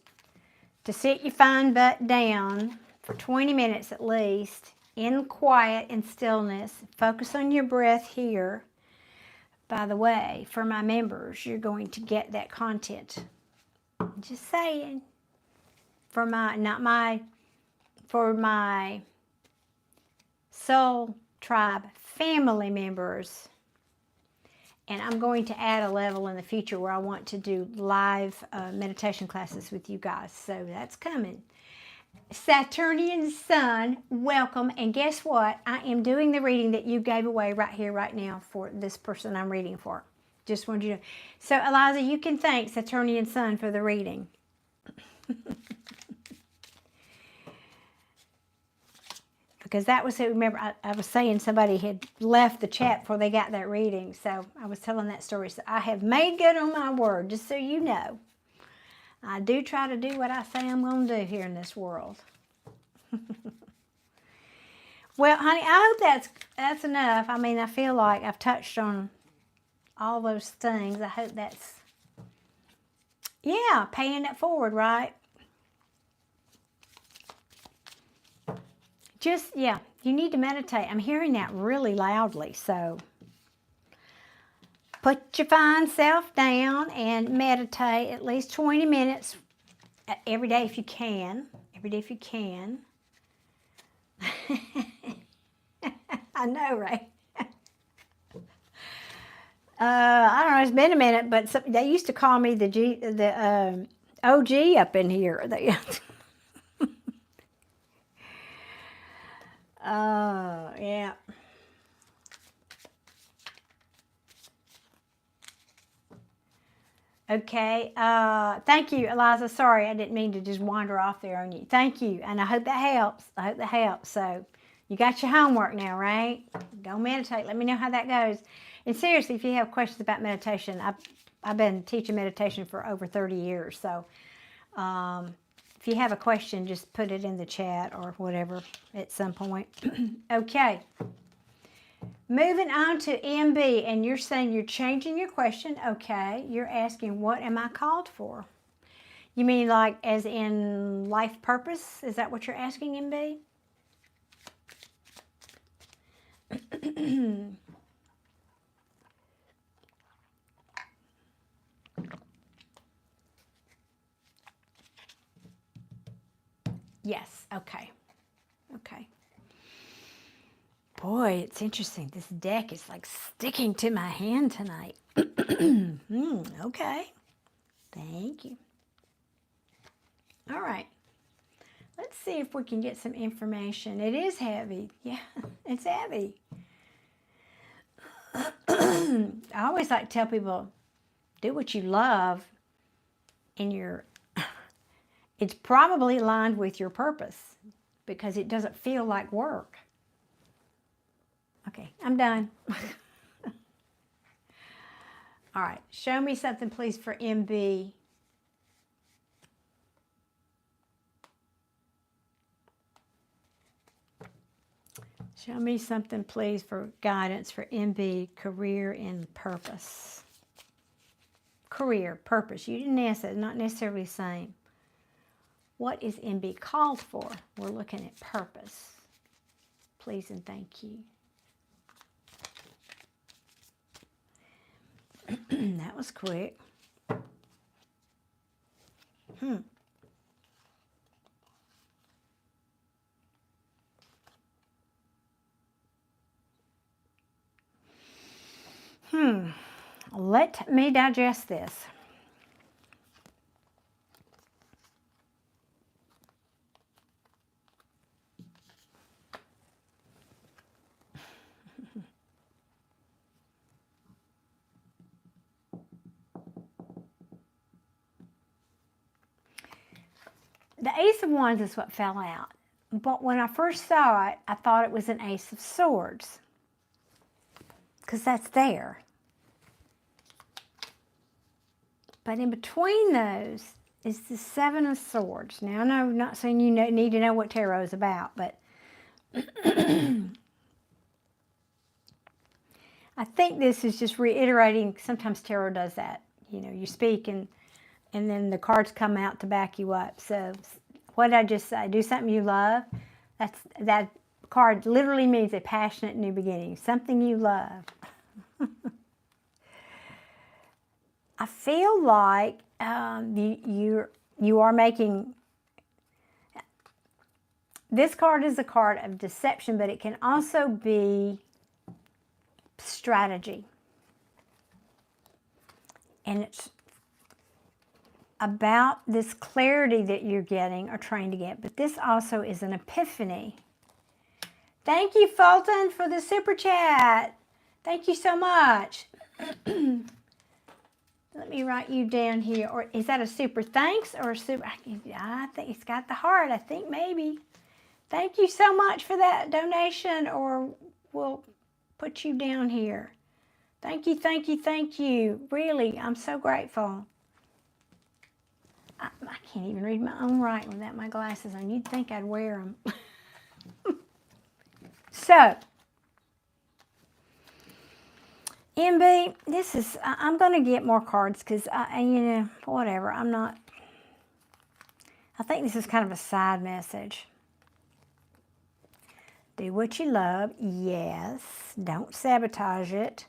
Speaker 1: to sit your fine butt down for 20 minutes at least, in quiet and stillness. Focus on your breath here. By the way, for my members, you're going to get that content. Just saying. For my soul tribe family members. And I'm going to add a level in the future where I want to do live meditation classes with you guys. So that's coming. Saturnian Sun, welcome. And guess what? I am doing the reading that you gave away right here, right now for this person I'm reading for. Just wanted you to. So, Eliza, you can thank Saturnian Sun for the reading. Because that was who, remember, I was saying somebody had left the chat before they got that reading. So, I was telling that story. So, I have made good on my word, just so you know. I do try to do what I say I'm going to do here in this world. Well, honey, I hope that's enough. I mean, I feel like I've touched on all those things. I hope that's, yeah, paying it forward, right? Just, yeah, you need to meditate. I'm hearing that really loudly, so put your fine self down and meditate at least 20 minutes every day if you can. Every day if you can. I know, right? I don't know, it's been a minute, but they used to call me the OG up in here. Yeah. Okay, thank you, Eliza. Sorry, I didn't mean to just wander off there on you. Thank you, and I hope that helps. I hope that helps. So, you got your homework now, right? Go meditate. Let me know how that goes. And seriously, if you have questions about meditation, I've been teaching meditation for over 30 years. So, if you have a question, just put it in the chat or whatever at some point. Okay. Moving on to MB, and you're saying you're changing your question. Okay, you're asking, what am I called for? You mean like as in life purpose? Is that what you're asking, MB? Yes, okay. Okay. Boy, it's interesting. This deck is like sticking to my hand tonight. Okay. Thank you. All right. Let's see if we can get some information. It is heavy. Yeah, it's heavy. I always like to tell people, do what you love in your... It's probably aligned with your purpose because it doesn't feel like work. Okay, I'm done. All right, show me something, please, for MB. Show me something, please, for guidance for MB, career and purpose. Career, purpose. You didn't ask that, not necessarily the same. What is MB called for? We're looking at purpose. Please and thank you. That was quick. Let me digest this. The Ace of Wands is what fell out. But when I first saw it, I thought it was an Ace of Swords. Because that's there. But in between those is the Seven of Swords. Now, I know I'm not saying you need to know what tarot is about, but I think this is just reiterating. Sometimes tarot does that. You know, you speak and then the cards come out to back you up. So what did I just say? Do something you love. That card literally means a passionate new beginning. Something you love. I feel like you are making... This card is a card of deception, but it can also be strategy. And it's... about this clarity that you're getting or trying to get, but this also is an epiphany. Thank you, Fulton, for the super chat. Thank you so much. Let me write you down here. Or is that a super thanks or a super? I think it's got the heart. I think maybe. Thank you so much for that donation, or we'll put you down here. Thank you, thank you, thank you. Really, I'm so grateful. I can't even read my own writing without my glasses on. You'd think I'd wear them. So, MB, this is, I'm going to get more cards because, whatever, I think this is kind of a side message. Do what you love, yes. Don't sabotage it.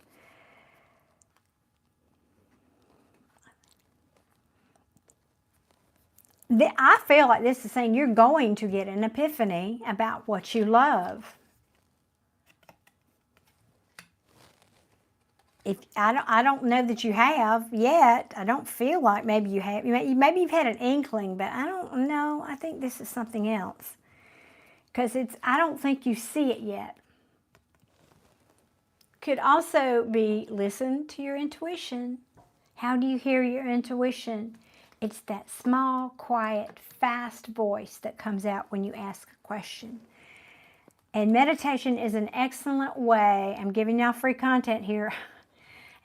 Speaker 1: I feel like this is saying you're going to get an epiphany about what you love. I don't know that you have yet. I don't feel like maybe you have. Maybe you've had an inkling, but I don't know. I think this is something else. Because I don't think you see it yet. Could also be listen to your intuition. How do you hear your intuition? It's that small, quiet, fast voice that comes out when you ask a question. And meditation is an excellent way, I'm giving y'all free content here,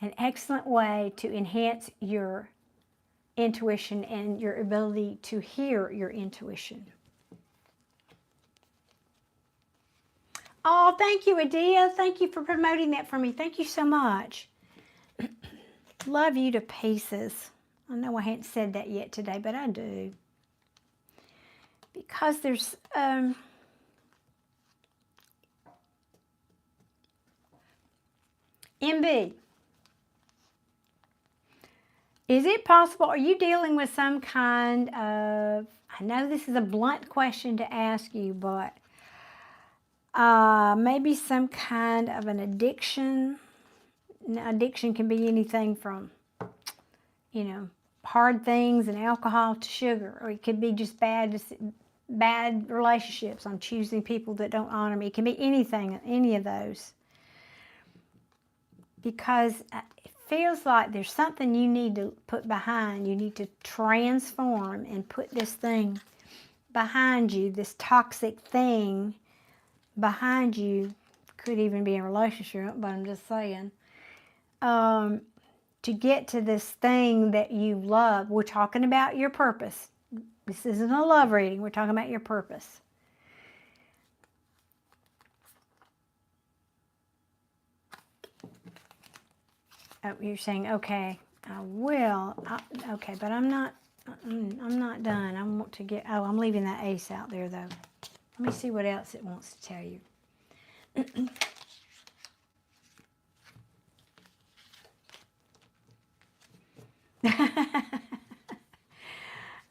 Speaker 1: an excellent way to enhance your intuition and your ability to hear your intuition. Oh, thank you, Adia. Thank you for promoting that for me. Thank you so much. Love you to pieces. I know I hadn't said that yet today, but I do. Because there's... MB, is it possible, are you dealing with some kind of, I know this is a blunt question to ask you, but maybe some kind of an addiction? Now, addiction can be anything from, hard things and alcohol to sugar, or it could be just bad relationships. I'm choosing people that don't honor me. It can be anything, any of those. Because it feels like there's something you need to put behind. You need to transform and put this thing behind you, this toxic thing behind you. Could even be a relationship, but I'm just saying. To get to this thing that you love. We're talking about your purpose. This isn't a love reading. We're talking about your purpose. Oh, you're saying, okay, I will. Okay, but I'm not done. I want to get, I'm leaving that ace out there, though. Let me see what else it wants to tell you.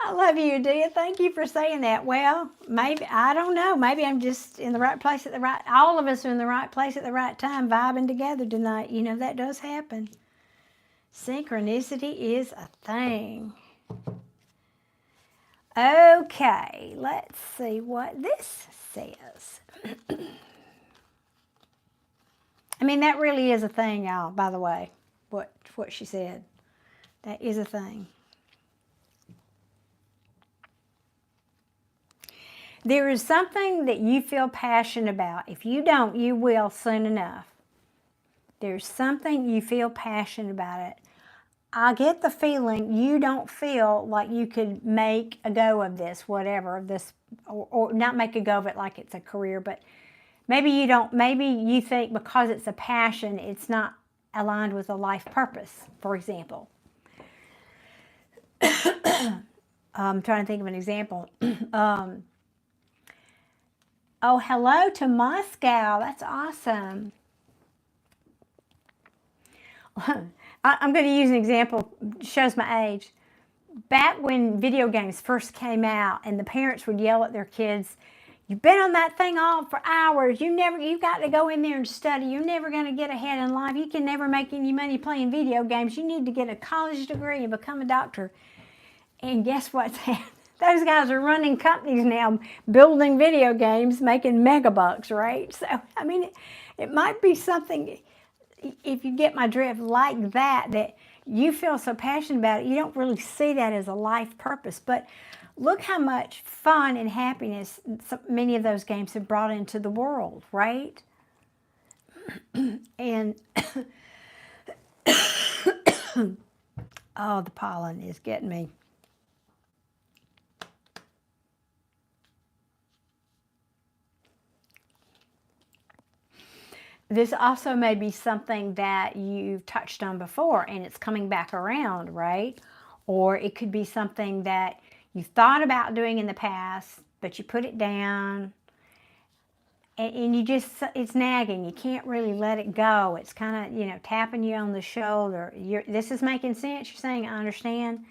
Speaker 1: I love you, Adia. Thank you for saying that. Well, maybe, I don't know. Maybe I'm just in the right place at the right, all of us are in the right place at the right time, vibing together tonight. That does happen. Synchronicity is a thing. Okay, let's see what this says. That really is a thing, y'all, by the way, what she said. That is a thing. There is something that you feel passionate about. If you don't, you will soon enough. There's something you feel passionate about it. I get the feeling you don't feel like you could make a go of this, whatever, this, or not make a go of it like it's a career, but maybe you don't, maybe you think because it's a passion, it's not aligned with a life purpose, for example. I'm trying to think of an example. Oh, hello to Moscow. That's awesome. I'm going to use an example, shows my age. Back when video games first came out and the parents would yell at their kids, you've been on that thing all for hours. You've got to go in there and study. You're never going to get ahead in life. You can never make any money playing video games. You need to get a college degree and become a doctor. And guess what's happening? Those guys are running companies now, building video games, making mega bucks, right? So, I mean, it might be something, if you get my drift, like that, that you feel so passionate about it, you don't really see that as a life purpose. But look how much fun and happiness many of those games have brought into the world, right? And, oh, the pollen is getting me. This also may be something that you've touched on before and it's coming back around, right? Or it could be something that you thought about doing in the past, but you put it down and you just, it's nagging. You can't really let it go. It's kind of, you know, tapping you on the shoulder. This is making sense. You're saying, I understand.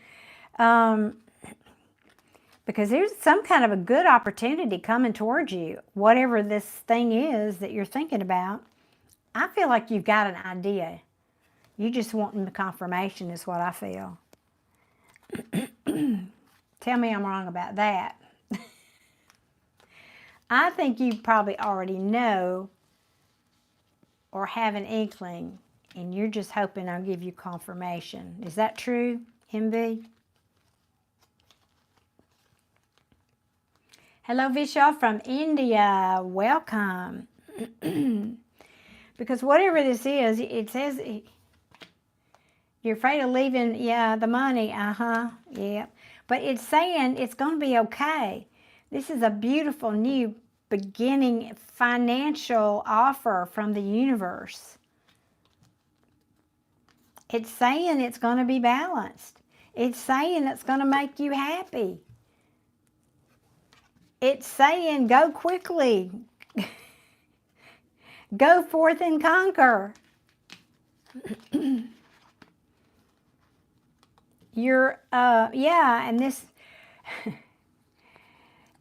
Speaker 1: Because there's some kind of a good opportunity coming towards you, whatever this thing is that you're thinking about. I feel like you've got an idea. You just wanting the confirmation is what I feel. Tell me I'm wrong about that. I think you probably already know or have an inkling, and you're just hoping I'll give you confirmation. Is that true, MV? Hello, Vishal from India. Welcome. Because whatever this is, it says you're afraid of leaving, yeah, the money, yeah. But it's saying it's going to be okay. This is a beautiful new beginning financial offer from the universe. It's saying it's going to be balanced. It's saying it's going to make you happy. It's saying go quickly. Go forth and conquer. You're, yeah, and this,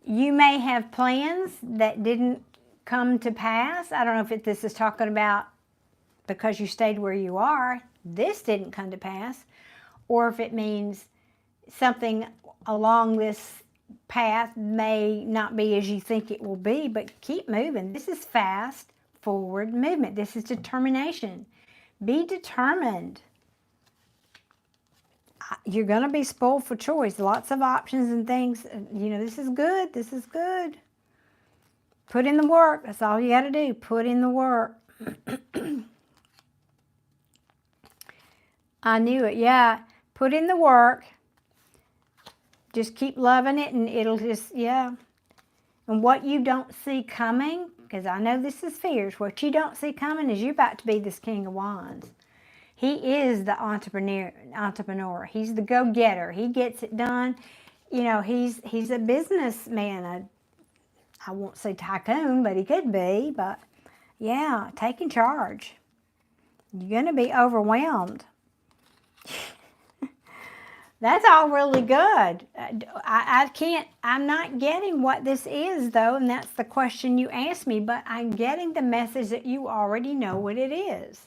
Speaker 1: you may have plans that didn't come to pass. I don't know if this is talking about because you stayed where you are, this didn't come to pass, or if it means something along this path may not be as you think it will be, but keep moving. This is fast forward movement. This is determination. Be determined. You're going to be spoiled for choice. Lots of options and things. You know, this is good. This is good. Put in the work. That's all you got to do. Put in the work. I knew it. Yeah. Put in the work. Just keep loving it and it'll just, yeah. And what you don't see coming, because I know this is fierce, what you don't see coming is you're about to be this King of Wands. He is the entrepreneur. He's the go-getter. He gets it done. You know, he's a businessman. I won't say tycoon, but he could be. But yeah, taking charge. You're going to be overwhelmed. That's all really good. I'm not getting what this is, though, and that's the question you asked me, but I'm getting the message that you already know what it is.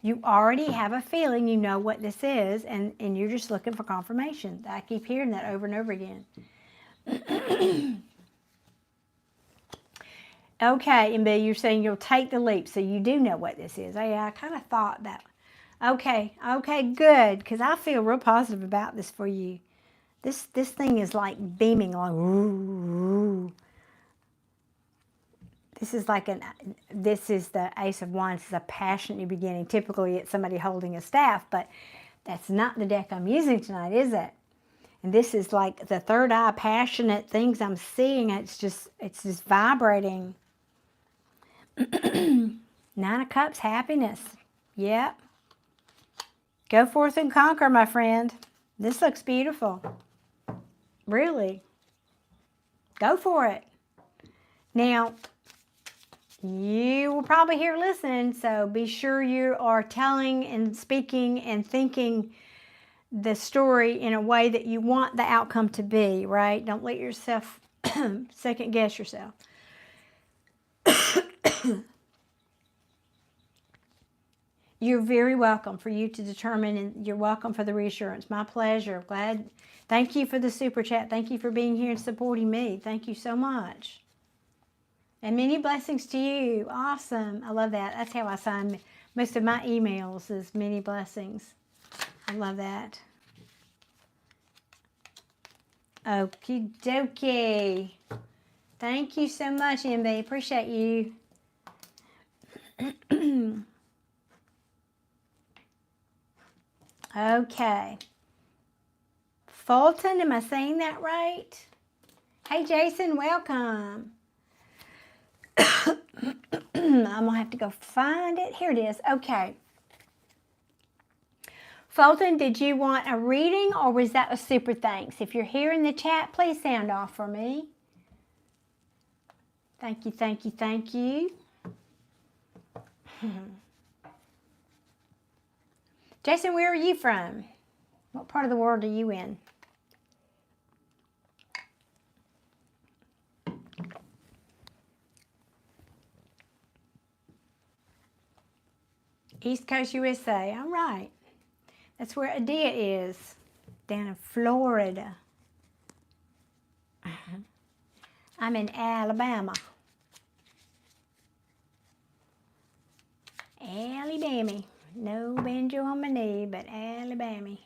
Speaker 1: You already have a feeling you know what this is, and you're just looking for confirmation. I keep hearing that over and over again. Okay, MB, you're saying you'll take the leap, so you do know what this is. Yeah, I kind of thought that. Okay, good, because I feel real positive about this for you. This thing is like beaming, like, ooh. This is like this is the Ace of Wands. It's a passionate beginning. Typically, it's somebody holding a staff, but that's not the deck I'm using tonight, is it? And this is like the third eye, passionate things I'm seeing. It's just vibrating. Nine of Cups, happiness. Yep. Go forth and conquer, my friend. This looks beautiful. Really. Go for it. Now, you will probably hear listen, so be sure you are telling and speaking and thinking the story in a way that you want the outcome to be, right? Don't let yourself second guess yourself. You're very welcome for you to determine, and you're welcome for the reassurance. My pleasure. Glad. Thank you for the super chat. Thank you for being here and supporting me. Thank you so much. And many blessings to you. Awesome. I love that. That's how I sign most of my emails, is many blessings. I love that. Okie dokie. Thank you so much, MB. Appreciate you. Okay. Fulton, am I saying that right? Hey, Jason, welcome. I'm going to have to go find it. Here it is. Okay. Fulton, did you want a reading or was that a super thanks? If you're here in the chat, please sound off for me. Thank you, thank you, thank you. Jason, where are you from? What part of the world are you in? East Coast, USA. All right. That's where Adia is, down in Florida. I'm in Alabama. Alabama. No banjo on my knee, but Alabama.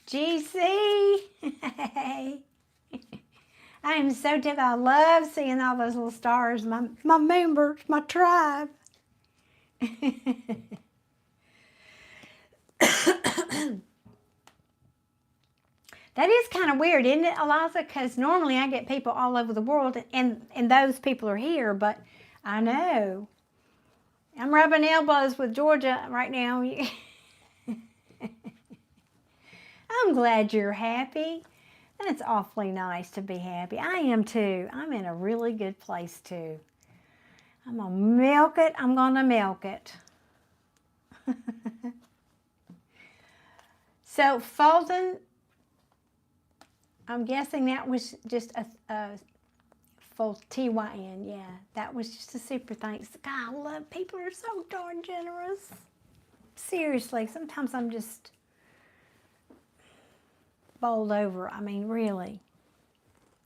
Speaker 1: GC. Hey. I am so tickled. I love seeing all those little stars. My members, my tribe. That is kind of weird, isn't it, Eliza? Because normally I get people all over the world, and those people are here, but I know. I'm rubbing elbows with Georgia right now. I'm glad you're happy. That's awfully nice to be happy. I am too. I'm in a really good place too. I'm going to milk it. I'm going to milk it. So, Fulton, I'm guessing that was just a full TYN. Yeah, that was just a super thanks. God, I love people are so darn generous. Seriously, sometimes I'm just bowled over. I mean, really.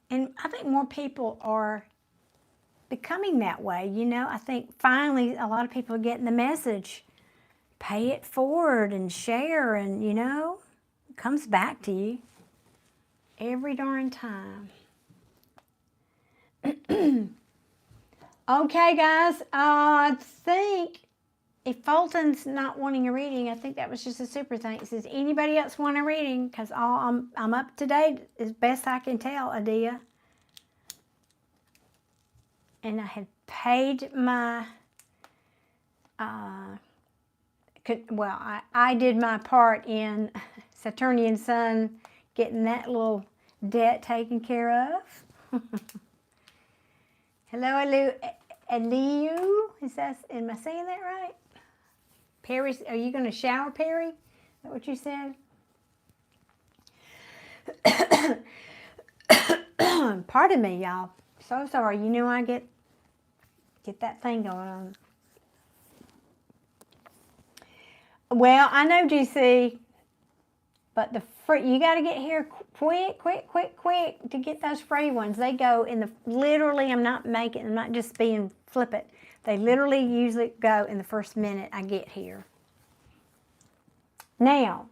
Speaker 1: And I think more people are becoming that way, you know. I think finally a lot of people are getting the message. Pay it forward and share, and, you know, it comes back to you every darn time. Okay, guys, I think if Fulton's not wanting a reading, I think that was just a super thanks. Does anybody else want a reading? Because I'm up to date as best I can tell, Adia. And I had paid my, I did my part in Saturnian Sun getting that little debt taken care of. Hello, Eliu. Am I saying that right? Perry, are you going to shower, Perry? Is that what you said? Pardon me, y'all. So sorry. You know I get that thing going on. Well, I know, GC, but you got to get here quick to get those free ones. They go in literally, I'm not just being flippant. They literally usually go in the first minute I get here. Now,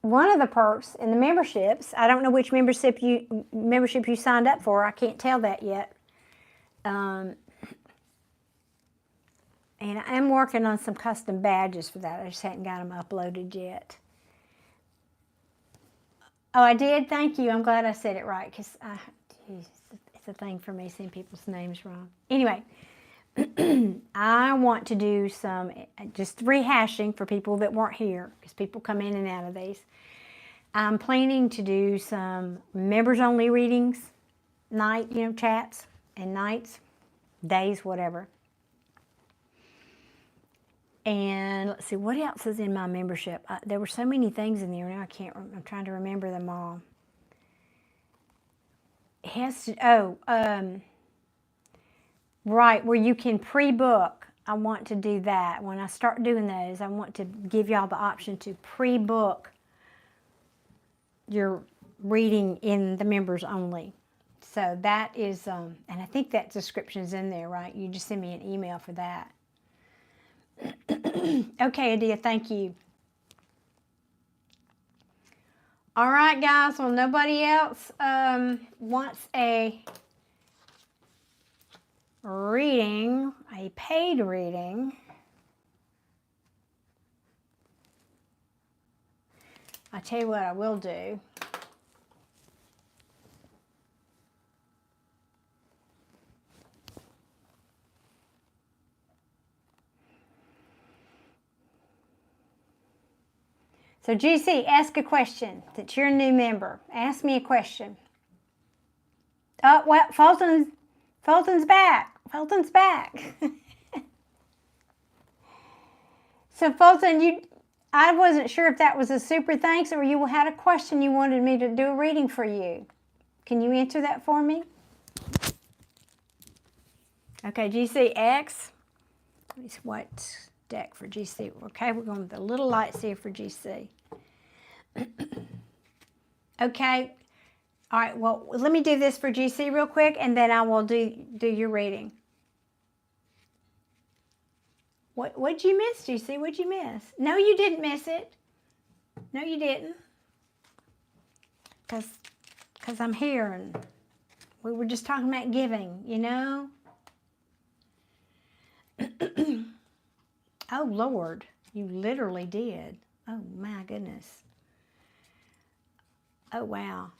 Speaker 1: one of the perks in the memberships, I don't know which membership you signed up for. I can't tell that yet. And I'm working on some custom badges for that. I just haven't got them uploaded yet. Oh, I did? Thank you. I'm glad I said it right, because it's a thing for me saying people's names wrong. Anyway, I want to do some, just rehashing for people that weren't here, because people come in and out of these. I'm planning to do some members-only readings, chats, and nights, days, whatever. And let's see, what else is in my membership? There were so many things in there, now I'm trying to remember them all. It has to, right, where you can pre-book I want to do that. When I start doing those, I want to give y'all the option to pre-book your reading in the members only. So that is, and I think that description is in there, right? You just send me an email for that. Okay, Adia, thank you. All right, guys. Well, nobody else wants a reading, a paid reading. I'll tell you what I will do. So, GC, ask a question. That you're a new member. Ask me a question. Oh, well, Fulton's back. Fulton's back. So, Fulton, I wasn't sure if that was a super thanks or you had a question you wanted me to do a reading for you. Can you answer that for me? Okay, GC X. What deck for GC? Okay, we're going with the little lights here for GC. Okay. All right, well, let me do this for GC real quick, and then I will do your reading. What'd you miss, GC? What'd you miss? No, you didn't miss it. No, you didn't. Because I'm here, and we were just talking about giving, you know? Oh, Lord, you literally did. Oh, my goodness. Oh, wow.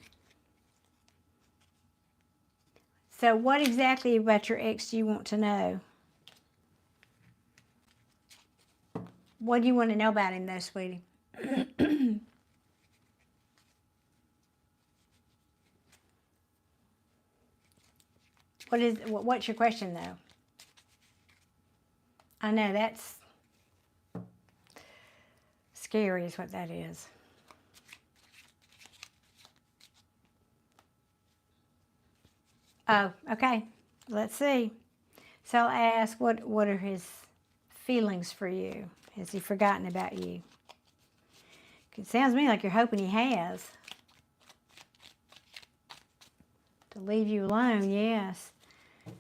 Speaker 1: So what exactly about your ex do you want to know? What do you want to know about him, though, sweetie? What's your question, though? I know, that's scary is what that is. Oh, okay. Let's see. So I'll ask, what are his feelings for you? Has he forgotten about you? It sounds to me like you're hoping he has. To leave you alone, yes.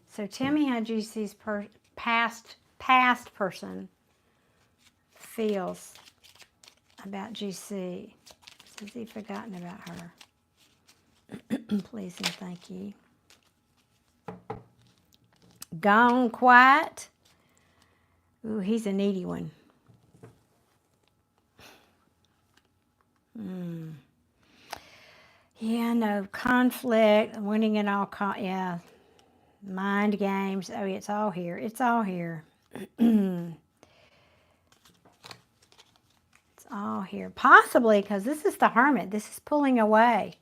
Speaker 1: So tell me how GC's past person feels about GC. Has he forgotten about her? Please and thank you. Gone quiet. Ooh, he's a needy one. Yeah, no, conflict, winning at all costs. Yeah, mind games. Oh, it's all here. It's all here. It's all here. Possibly because this is the Hermit. This is pulling away.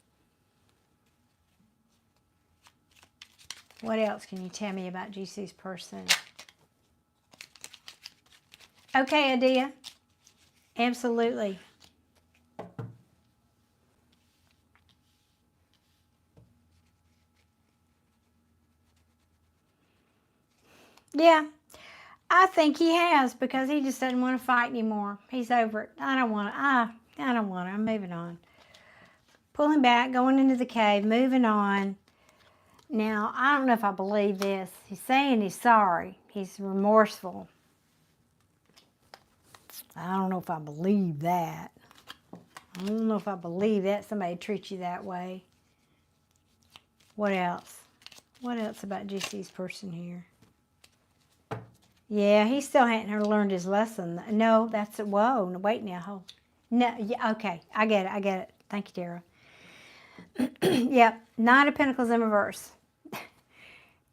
Speaker 1: What else can you tell me about GC's person? Okay, Adia. Absolutely. Yeah, I think he has because he just doesn't want to fight anymore. He's over it. I don't want to. I don't want to. I'm moving on. Pulling back, going into the cave, moving on. Now, I don't know if I believe this. He's saying he's sorry. He's remorseful. I don't know if I believe that. I don't know if I believe that somebody treats you that way. What else? What else about GC's person here? Yeah, he still hadn't learned his lesson. No, that's it. Whoa, no, wait now. Hold. No, yeah, okay. I get it. Thank you, Tara. Yep, Nine of Pentacles in reverse.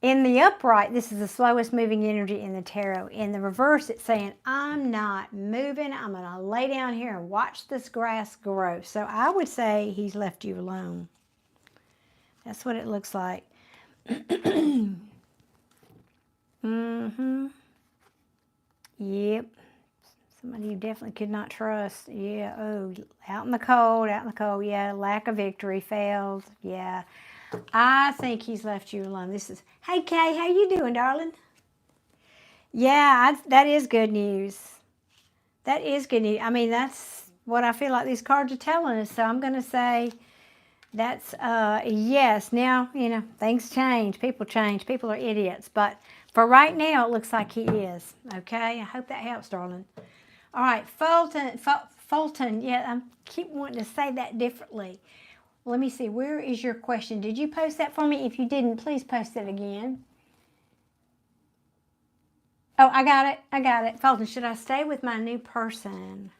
Speaker 1: In the upright, this is the slowest moving energy in the tarot. In the reverse, it's saying, I'm not moving. I'm going to lay down here and watch this grass grow. So I would say he's left you alone. That's what it looks like. Yep. Somebody you definitely could not trust. Yeah. Oh, out in the cold. Yeah. Lack of victory. Failed. Yeah. I think he's left you alone. This is, hey, Kay, how you doing, darling? Yeah, that is good news. That is good news. I mean, that's what I feel like these cards are telling us. So I'm going to say that's yes. Now, things change. People change. People are idiots. But for right now, it looks like he is. Okay? I hope that helps, darling. All right, Fulton. Fulton. Yeah, I keep wanting to say that differently. Let me see. Where is your question? Did you post that for me? If you didn't, please post it again. Oh, I got it. I got it. Fulton, should I stay with my new person?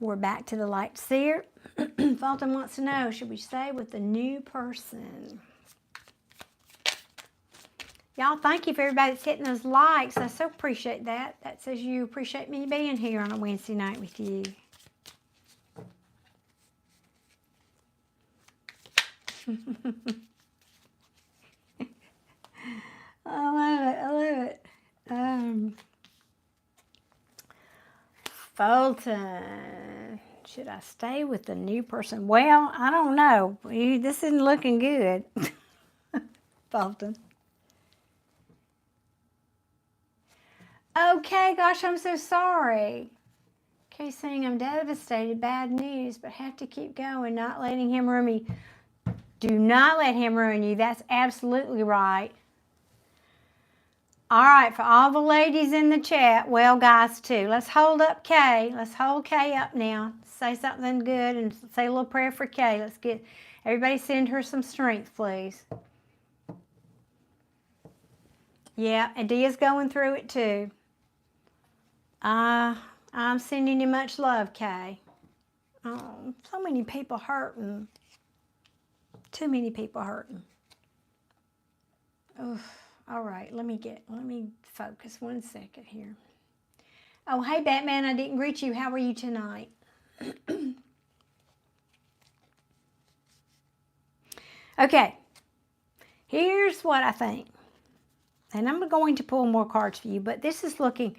Speaker 1: We're back to the light seer. Fulton wants to know, should we stay with the new person? Y'all, thank you for everybody that's hitting those likes. I so appreciate that. That says you appreciate me being here on a Wednesday night with you. I love it. I love it. Fulton, should I stay with the new person? Well, I don't know. This isn't looking good. Fulton. Okay, gosh, I'm so sorry. Okay, saying I'm devastated, bad news, but have to keep going, not letting him ruin me. Do not let him ruin you. That's absolutely right. All right, for all the ladies in the chat, well, guys, too. Let's hold up Kay. Let's hold Kay up now. Say something good and say a little prayer for Kay. Let's get, everybody send her some strength, please. Yeah, and Dia's going through it, too. I'm sending you much love, Kay. Oh, so many people hurting. Too many people hurting. Oof. All right, let me focus 1 second here. Oh, hey, Batman, I didn't greet you. How are you tonight? Okay, here's what I think. And I'm going to pull more cards for you, but this is looking,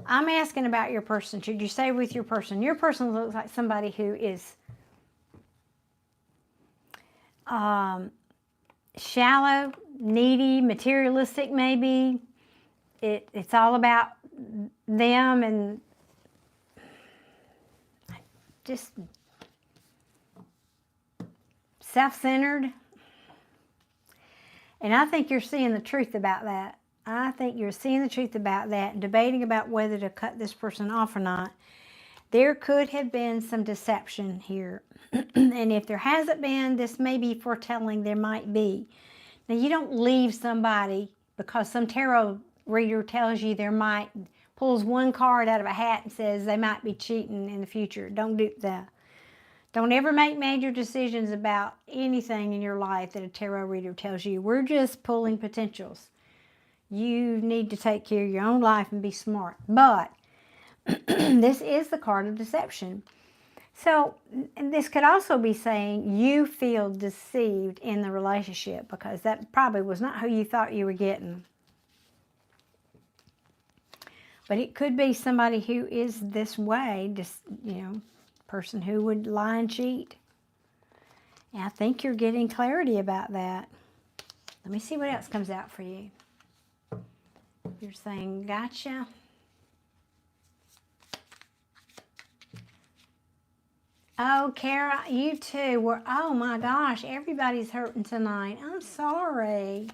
Speaker 1: I'm asking about your person. Should you stay with your person? Your person looks like somebody who is shallow, needy, materialistic maybe. It's all about them and just self-centered. And I think you're seeing the truth about that. I think you're seeing the truth about that and debating about whether to cut this person off or not. There could have been some deception here. And if there hasn't been, this may be foretelling there might be. Now, you don't leave somebody because some tarot reader tells you pulls one card out of a hat and says they might be cheating in the future. Don't do that. Don't ever make major decisions about anything in your life that a tarot reader tells you. We're just pulling potentials. You need to take care of your own life and be smart. But this is the card of deception. So this could also be saying you feel deceived in the relationship because that probably was not who you thought you were getting. But it could be somebody who is this way, just, person who would lie and cheat. And I think you're getting clarity about that. Let me see what else comes out for you. You're saying, gotcha. Oh, Kara, you too were, oh my gosh, everybody's hurting tonight. I'm sorry.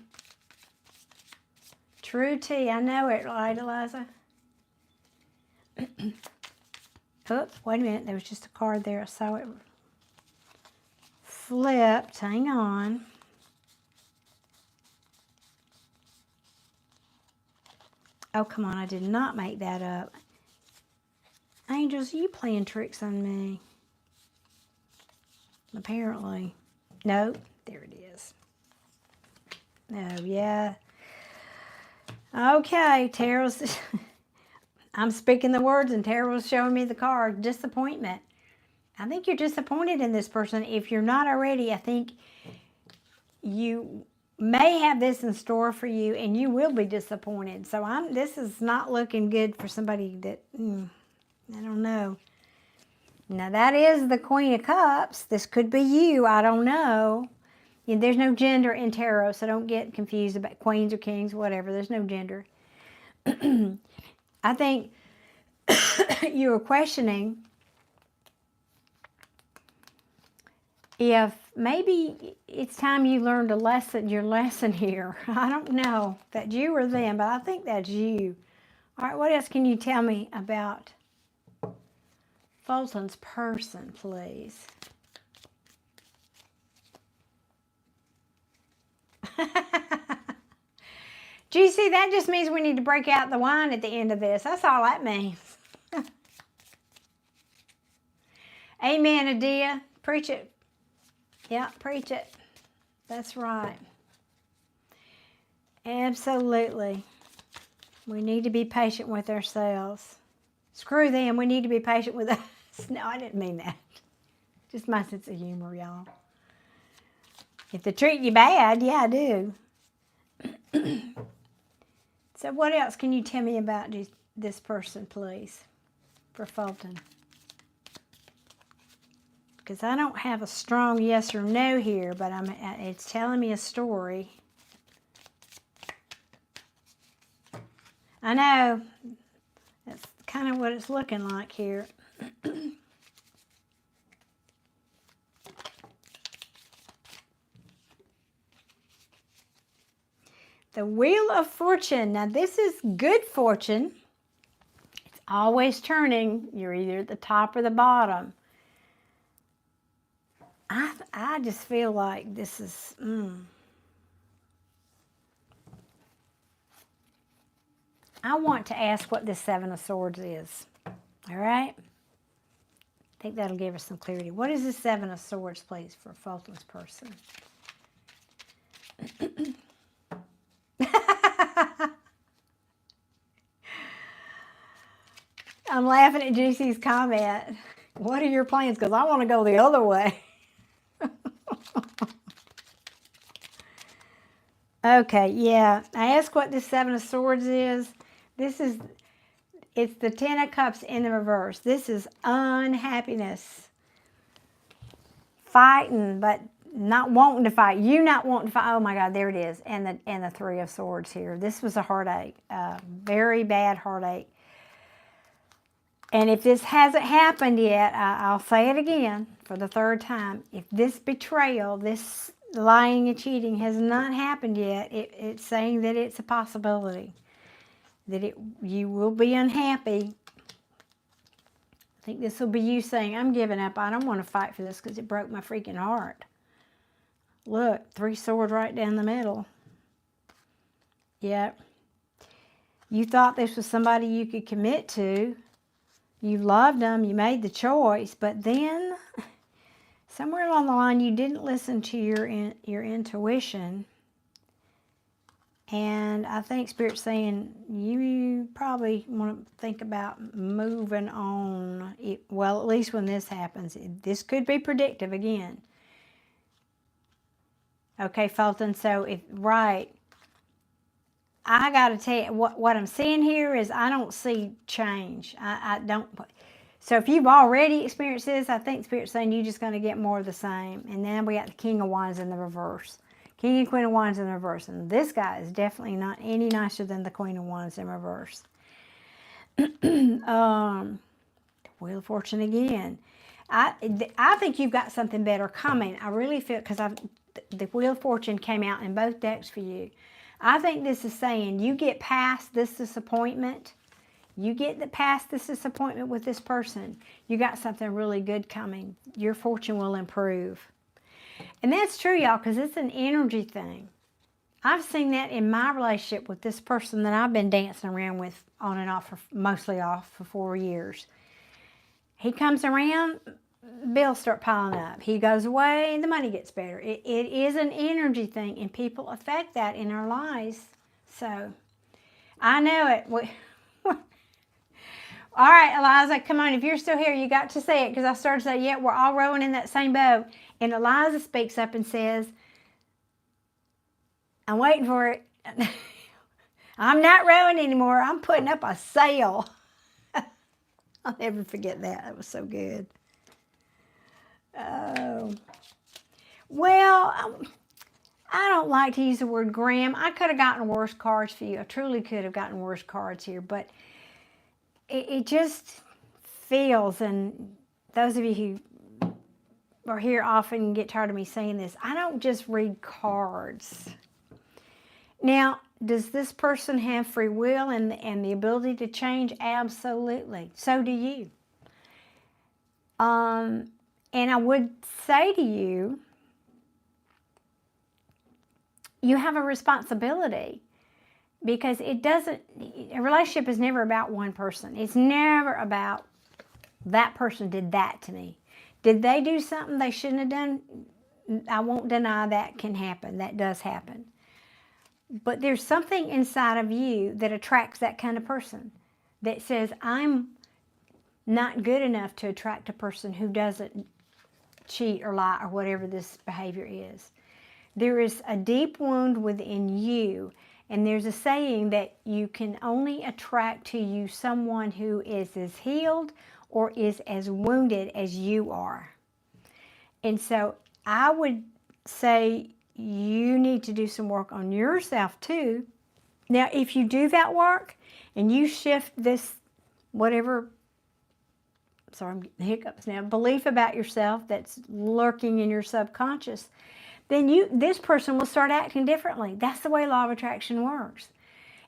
Speaker 1: True tea, I know it, right, Eliza? Oops, wait a minute, there was just a card there. I saw it flipped. Hang on. Oh, come on, I did not make that up. Angels, you playing tricks on me. Apparently. Nope, there it is. Oh, yeah. Okay, Tarot's... I'm speaking the words and Tarot's showing me the card. Disappointment. I think you're disappointed in this person. If you're not already, I think you may have this in store for you and you will be disappointed. So this is not looking good for somebody that, I don't know. Now that is the Queen of Cups. This could be you. I don't know. There's no gender in tarot, so don't get confused about queens or kings, whatever. There's no gender. I think you were questioning if maybe it's time you learned your lesson here. I don't know if that's you or them, but I think that's you. All right, what else can you tell me about Fulton's person, please? Do you see, that just means we need to break out the wine at the end of this. That's all that means. Amen, Adia. Preach it. Yeah, preach it. That's right. Absolutely. We need to be patient with ourselves. Screw them. We need to be patient with us. No, I didn't mean that. Just my sense of humor, y'all. If they treat you bad, yeah, I do. So what else can you tell me about this person, please, for Fulton? Because I don't have a strong yes or no here, but it's telling me a story. I know. That's kind of what it's looking like here. The Wheel of Fortune. Now, this is good fortune. It's always turning. You're either at the top or the bottom. I just feel like this is... I want to ask what this Seven of Swords is. All right? I think that'll give us some clarity. What is the Seven of Swords, please, for Fulton's person? I'm laughing at Juicy's comment. What are your plans? Because I want to go the other way. Okay, yeah. I asked what this Seven of Swords is. It's the Ten of Cups in the reverse. This is unhappiness. Fighting, but not wanting to fight. You not wanting to fight. Oh my God, there it is. And the Three of Swords here. This was a heartache. Very bad heartache. And if this hasn't happened yet, I'll say it again for the third time. If this betrayal, this lying and cheating has not happened yet, it's saying that it's a possibility. That you will be unhappy. I think this will be you saying, I'm giving up. I don't want to fight for this because it broke my freaking heart. Look, three swords right down the middle. Yep. You thought this was somebody you could commit to. You loved them. You made the choice. But then, somewhere along the line, you didn't listen to your intuition. And I think Spirit's saying you probably want to think about moving on. Well, at least when this happens. This could be predictive again. Okay, Fulton, so right. I got to tell you, what I'm seeing here is I don't see change. I don't. So if you've already experienced this, I think Spirit's saying you're just going to get more of the same. And then we got the King of Wands in the reverse. King and Queen of Wands in reverse. And this guy is definitely not any nicer than the Queen of Wands in reverse. Wheel of Fortune again. I think you've got something better coming. I really feel, because the Wheel of Fortune came out in both decks for you. I think this is saying you get past this disappointment. You get past this disappointment with this person. You got something really good coming. Your fortune will improve. And that's true, y'all, because it's an energy thing. I've seen that in my relationship with this person that I've been dancing around with on and off, mostly off for 4 years. He comes around, bills start piling up. He goes away, the money gets better. It is an energy thing, and people affect that in our lives. So, I know it. All right, Eliza, come on. If you're still here, you got to say it, because I started to say, yeah, we're all rowing in that same boat. And Eliza speaks up and says, I'm waiting for it. I'm not rowing anymore. I'm putting up a sail. I'll never forget that. That was so good. Oh. Well, I don't like to use the word Graham. I could have gotten worse cards for you. I truly could have gotten worse cards here, but it just feels, and those of you who are here often get tired of me saying this, I don't just read cards. Now, does this person have free will and the ability to change? Absolutely. So do you. And I would say to you, you have a responsibility, because a relationship is never about one person. It's never about that person did that to me. Did they do something they shouldn't have done? I won't deny that can happen. That does happen. But there's something inside of you that attracts that kind of person, that says, I'm not good enough to attract a person who doesn't cheat or lie or whatever this behavior is. There is a deep wound within you, and there's a saying that you can only attract to you someone who is as healed or is as wounded as you are. And so I would say you need to do some work on yourself too. Now, if you do that work and you shift this, whatever, sorry, I'm getting hiccups now, belief about yourself that's lurking in your subconscious, then this person will start acting differently. That's the way law of attraction works.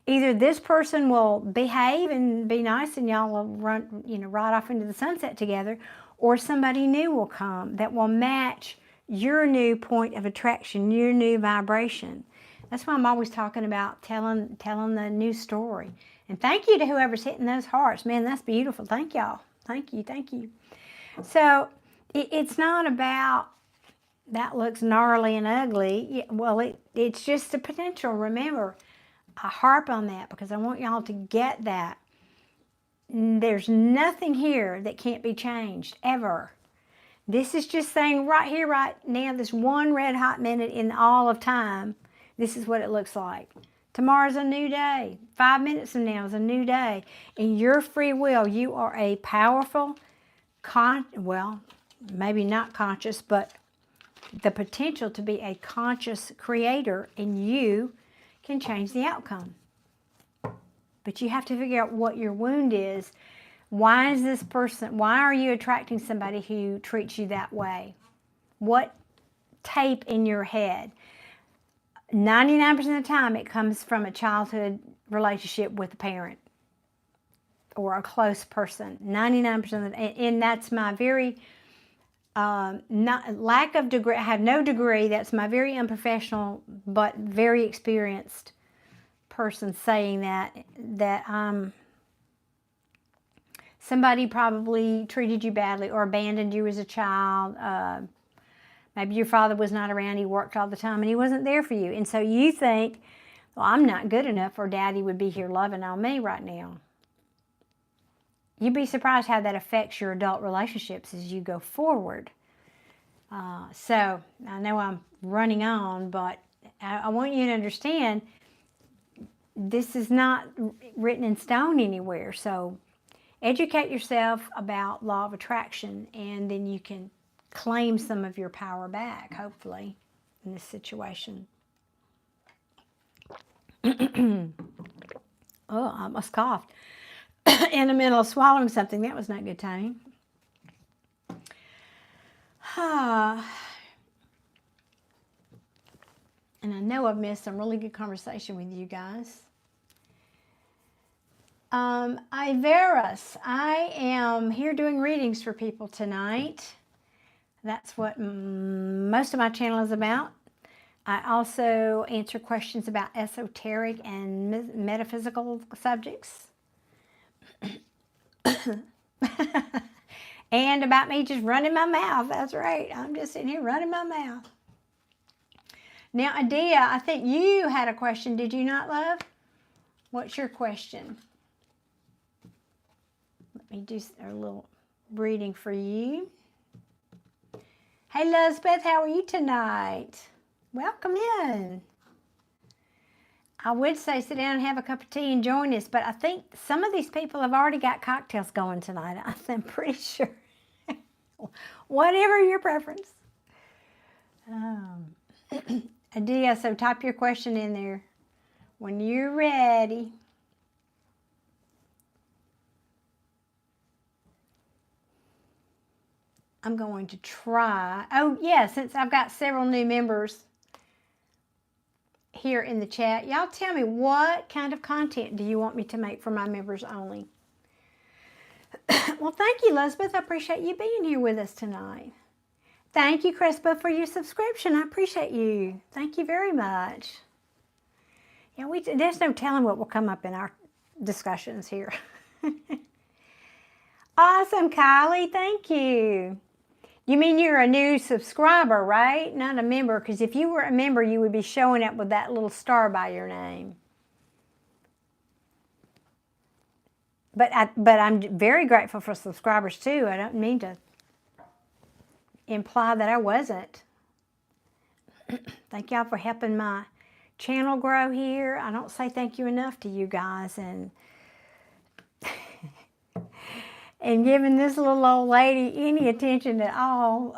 Speaker 1: Either this person will behave and be nice and y'all will run, right off into the sunset together, or somebody new will come that will match your new point of attraction, your new vibration. That's why I'm always talking about telling the new story. And thank you to whoever's hitting those hearts. Man, that's beautiful. Thank y'all. Thank you. Thank you. So it's not about that looks gnarly and ugly. Well, it's just a potential. Remember, I harp on that because I want y'all to get that. There's nothing here that can't be changed, ever. This is just saying right here, right now, this one red hot minute in all of time, this is what it looks like. Tomorrow's a new day. 5 minutes from now is a new day. In your free will, you are a powerful, well, maybe not conscious, but the potential to be a conscious creator, and you can change the outcome. But you have to figure out what your wound is. Why are you attracting somebody who treats you that way? What tape in your head? 99% of the time it comes from a childhood relationship with a parent or a close person. 99% of the time. And that's my very lack of degree. I have no degree. That's my very unprofessional but very experienced person saying that somebody probably treated you badly or abandoned you as a child. Maybe your father was not around, he worked all the time and he wasn't there for you. And so you think, well, I'm not good enough or Daddy would be here loving on me right now. You'd be surprised how that affects your adult relationships as you go forward. So I know I'm running on, but I want you to understand this is not written in stone anywhere. So educate yourself about law of attraction, and then you can claim some of your power back, hopefully, in this situation. Oh, I almost coughed in the middle of swallowing something. That was not good timing. And I know I've missed some really good conversation with you guys. Iverus, I am here doing readings for people tonight. That's what most of my channel is about. I also answer questions about esoteric and metaphysical subjects. And about me just running my mouth. That's right. I'm just sitting here running my mouth. Now, Adia, I think you had a question. Did you not, love? What's your question? Let me do a little reading for you. Hey, Elizabeth, how are you tonight? Welcome in. I would say sit down and have a cup of tea and join us, but I think some of these people have already got cocktails going tonight. I'm pretty sure. Whatever your preference. Adia, so type your question in there when you're ready. I'm going to try. Oh, yeah, since I've got several new members here in the chat, y'all tell me what kind of content do you want me to make for my members only? Well, thank you, Elizabeth. I appreciate you being here with us tonight. Thank you, Crespo, for your subscription. I appreciate you. Thank you very much. Yeah, there's no telling what will come up in our discussions here. Awesome, Kylie. Thank you. You mean you're a new subscriber, right? Not a member, because if you were a member, you would be showing up with that little star by your name. But I'm very grateful for subscribers, too. I don't mean to imply that I wasn't. Thank y'all for helping my channel grow here. I don't say thank you enough to you guys, and giving this little old lady any attention at all.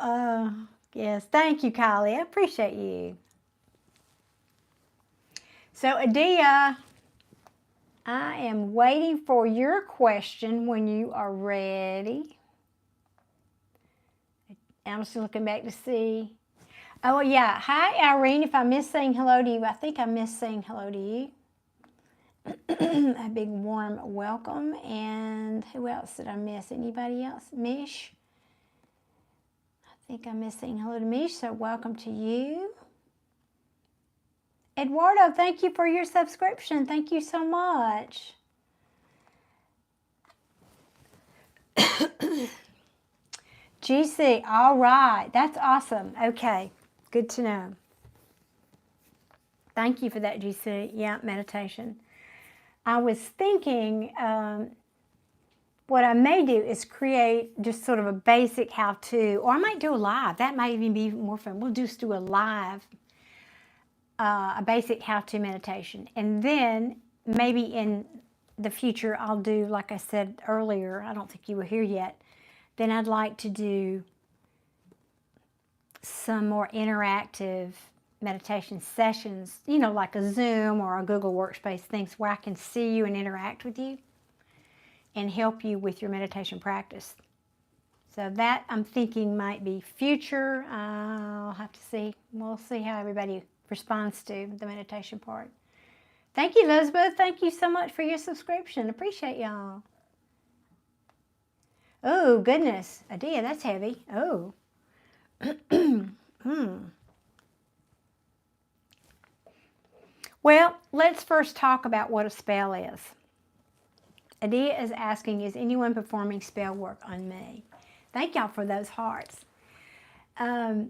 Speaker 1: Yes, thank you, Kylie. I appreciate you. So, Adia, I am waiting for your question when you are ready. I'm just looking back to see. Oh, yeah. Hi, Irene. If I missed saying hello to you, I think I missed saying hello to you. A big warm welcome. And who else did I miss? Anybody else? Mish? I think I missed saying hello to Mish, so welcome to you. Eduardo, thank you for your subscription. Thank you so much. GC, all right. That's awesome. Okay, good to know. Thank you for that, GC. Yeah, meditation. I was thinking what I may do is create just sort of a basic how-to, or I might do a live. That might even be more fun. We'll just do a live, a basic how-to meditation. And then maybe in the future I'll do, like I said earlier, I don't think you were here yet, then I'd like to do some more interactive meditation sessions, you know, like a Zoom or a Google Workspace, things where I can see you and interact with you and help you with your meditation practice. So that I'm thinking might be future. I'll have to see. We'll see how everybody responds to the meditation part. Thank you, Elizabeth. Thank you so much for your subscription. Appreciate y'all. Oh, goodness. Adia, that's heavy. Oh. Well, let's first talk about what a spell is. Adia is asking, is anyone performing spell work on me? Thank y'all for those hearts. We're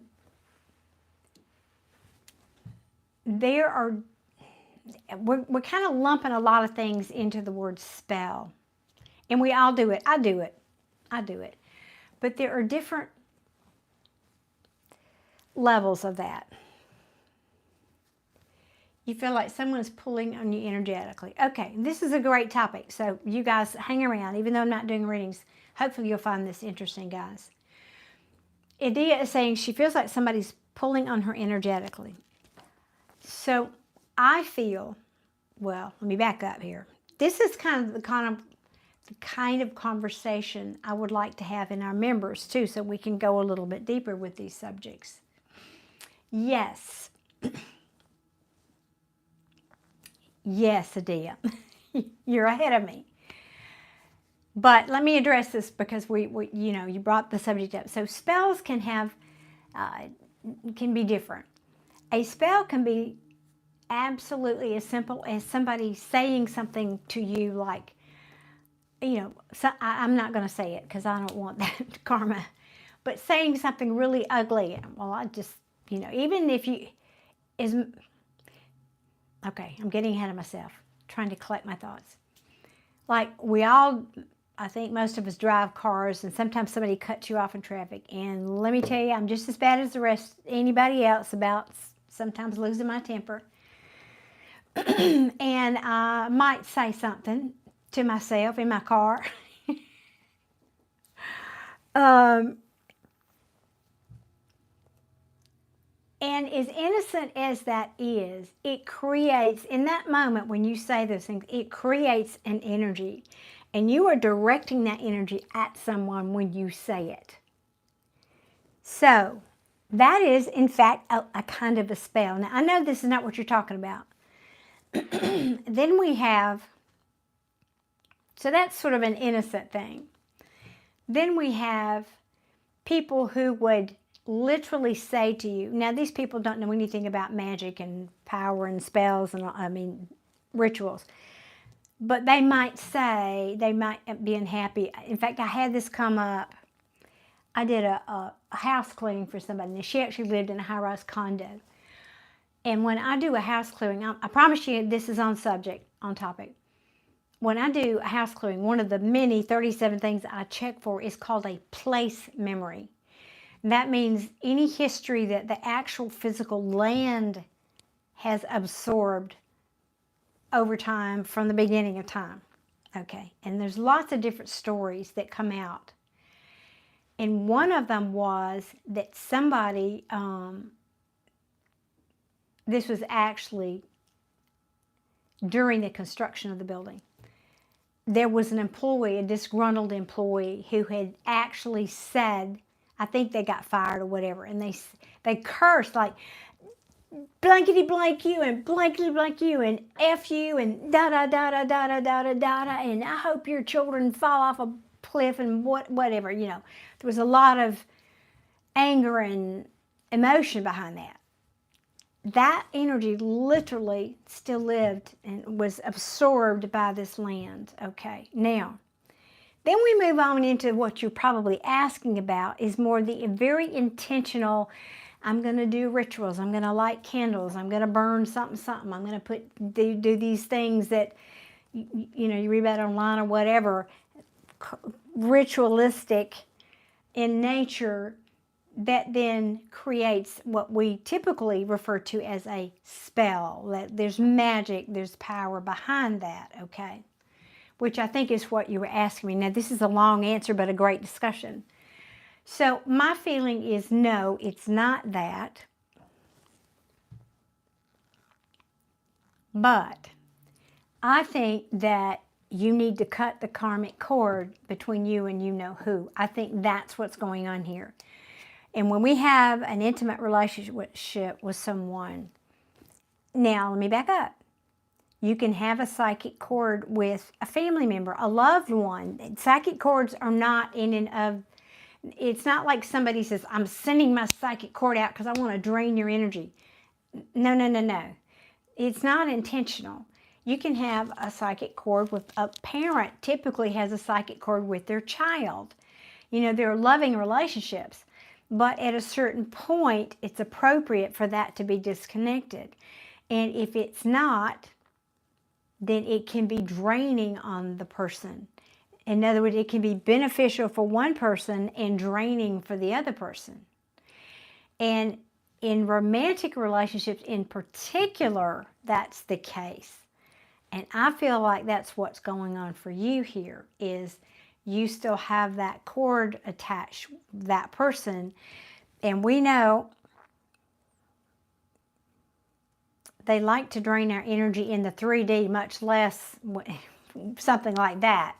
Speaker 1: kind of lumping a lot of things into the word spell. And we all do it. I do it. But there are different levels of that. You feel like someone's pulling on you energetically. Okay, this is a great topic, so you guys hang around. Even though I'm not doing readings, hopefully you'll find this interesting, guys. Adia is saying she feels like somebody's pulling on her energetically. So I feel, well, let me back up here. This is kind of the kind of conversation I would like to have in our members too, so we can go a little bit deeper with these subjects. Yes. Yes, Adia, you're ahead of me. But let me address this because you brought the subject up. So spells can be different. A spell can be absolutely as simple as somebody saying something to you like, I'm not going to say it because I don't want that karma, but saying something really ugly. Well, I just, even if okay, I'm getting ahead of myself, trying to collect my thoughts. Like I think most of us drive cars, and sometimes somebody cuts you off in traffic. And let me tell you, I'm just as bad as anybody else about sometimes losing my temper. And I might say something to myself in my car. And as innocent as that is, it creates, in that moment when you say those things, it creates an energy. And you are directing that energy at someone when you say it. So, that is, in fact, a kind of a spell. Now, I know this is not what you're talking about. Then we have, so that's sort of an innocent thing. Then we have people who would literally say to you, now these people don't know anything about magic and power and spells and, rituals. But they might say, they might be unhappy. In fact, I had this come up. I did a house cleaning for somebody, and she actually lived in a high-rise condo. And when I do a house clearing, I promise you this is on topic. When I do a house clearing, one of the many 37 things I check for is called a place memory. And that means any history that the actual physical land has absorbed over time from the beginning of time. Okay, and there's lots of different stories that come out. And one of them was that somebody, this was actually during the construction of the building. There was an employee, a disgruntled employee, who had actually said, I think they got fired or whatever, and they cursed like, blankety blank you and blankety blank you and F you and da da da da da da da da da, and I hope your children fall off a cliff and whatever, There was a lot of anger and emotion behind that. That energy literally still lived and was absorbed by this land. Okay, now, then we move on into what you're probably asking about is more the very intentional, I'm going to do rituals, I'm going to light candles, I'm going to burn something, I'm going to do these things that, you read about online or whatever, ritualistic in nature, that then creates what we typically refer to as a spell. That there's magic, there's power behind that, okay? Which I think is what you were asking me. Now, this is a long answer, but a great discussion. So my feeling is no, it's not that. But I think that you need to cut the karmic cord between you and you-know-who. I think that's what's going on here. And when we have an intimate relationship with someone, now let me back up. You can have a psychic cord with a family member, a loved one. Psychic cords are not in and of, it's not like somebody says, I'm sending my psychic cord out because I want to drain your energy. No, no, no, no. It's not intentional. You can have a psychic cord with a parent, typically has a psychic cord with their child. There are loving relationships. But at a certain point, it's appropriate for that to be disconnected. And if it's not, then it can be draining on the person. In other words, it can be beneficial for one person and draining for the other person. And in romantic relationships in particular, that's the case. And I feel like that's what's going on for you here, is you still have that cord attached, that person. And we know they like to drain our energy in the 3D, much less something like that.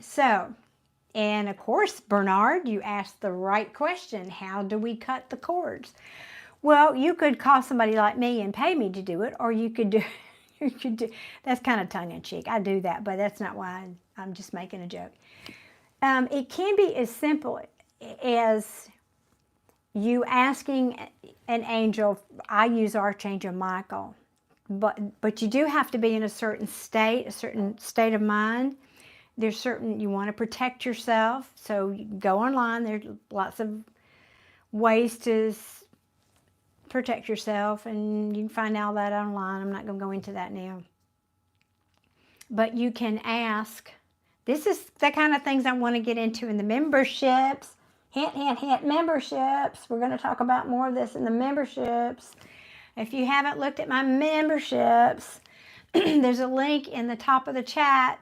Speaker 1: So, and of course, Bernard, you asked the right question. How do we cut the cords? Well, you could call somebody like me and pay me to do it, or you could do, that's kind of tongue-in-cheek. I do that, but that's not why I'm just making a joke. It can be as simple as you asking an angel. I use Archangel Michael, but you do have to be in a certain state of mind. There's certain, you want to protect yourself, so you go online. There's lots of ways to protect yourself, and you can find all that online. I'm not going to go into that now. But you can ask. This is the kind of things I want to get into in the memberships. Hint, hint, hint, memberships. We're going to talk about more of this in the memberships. If you haven't looked at my memberships, there's a link in the top of the chat.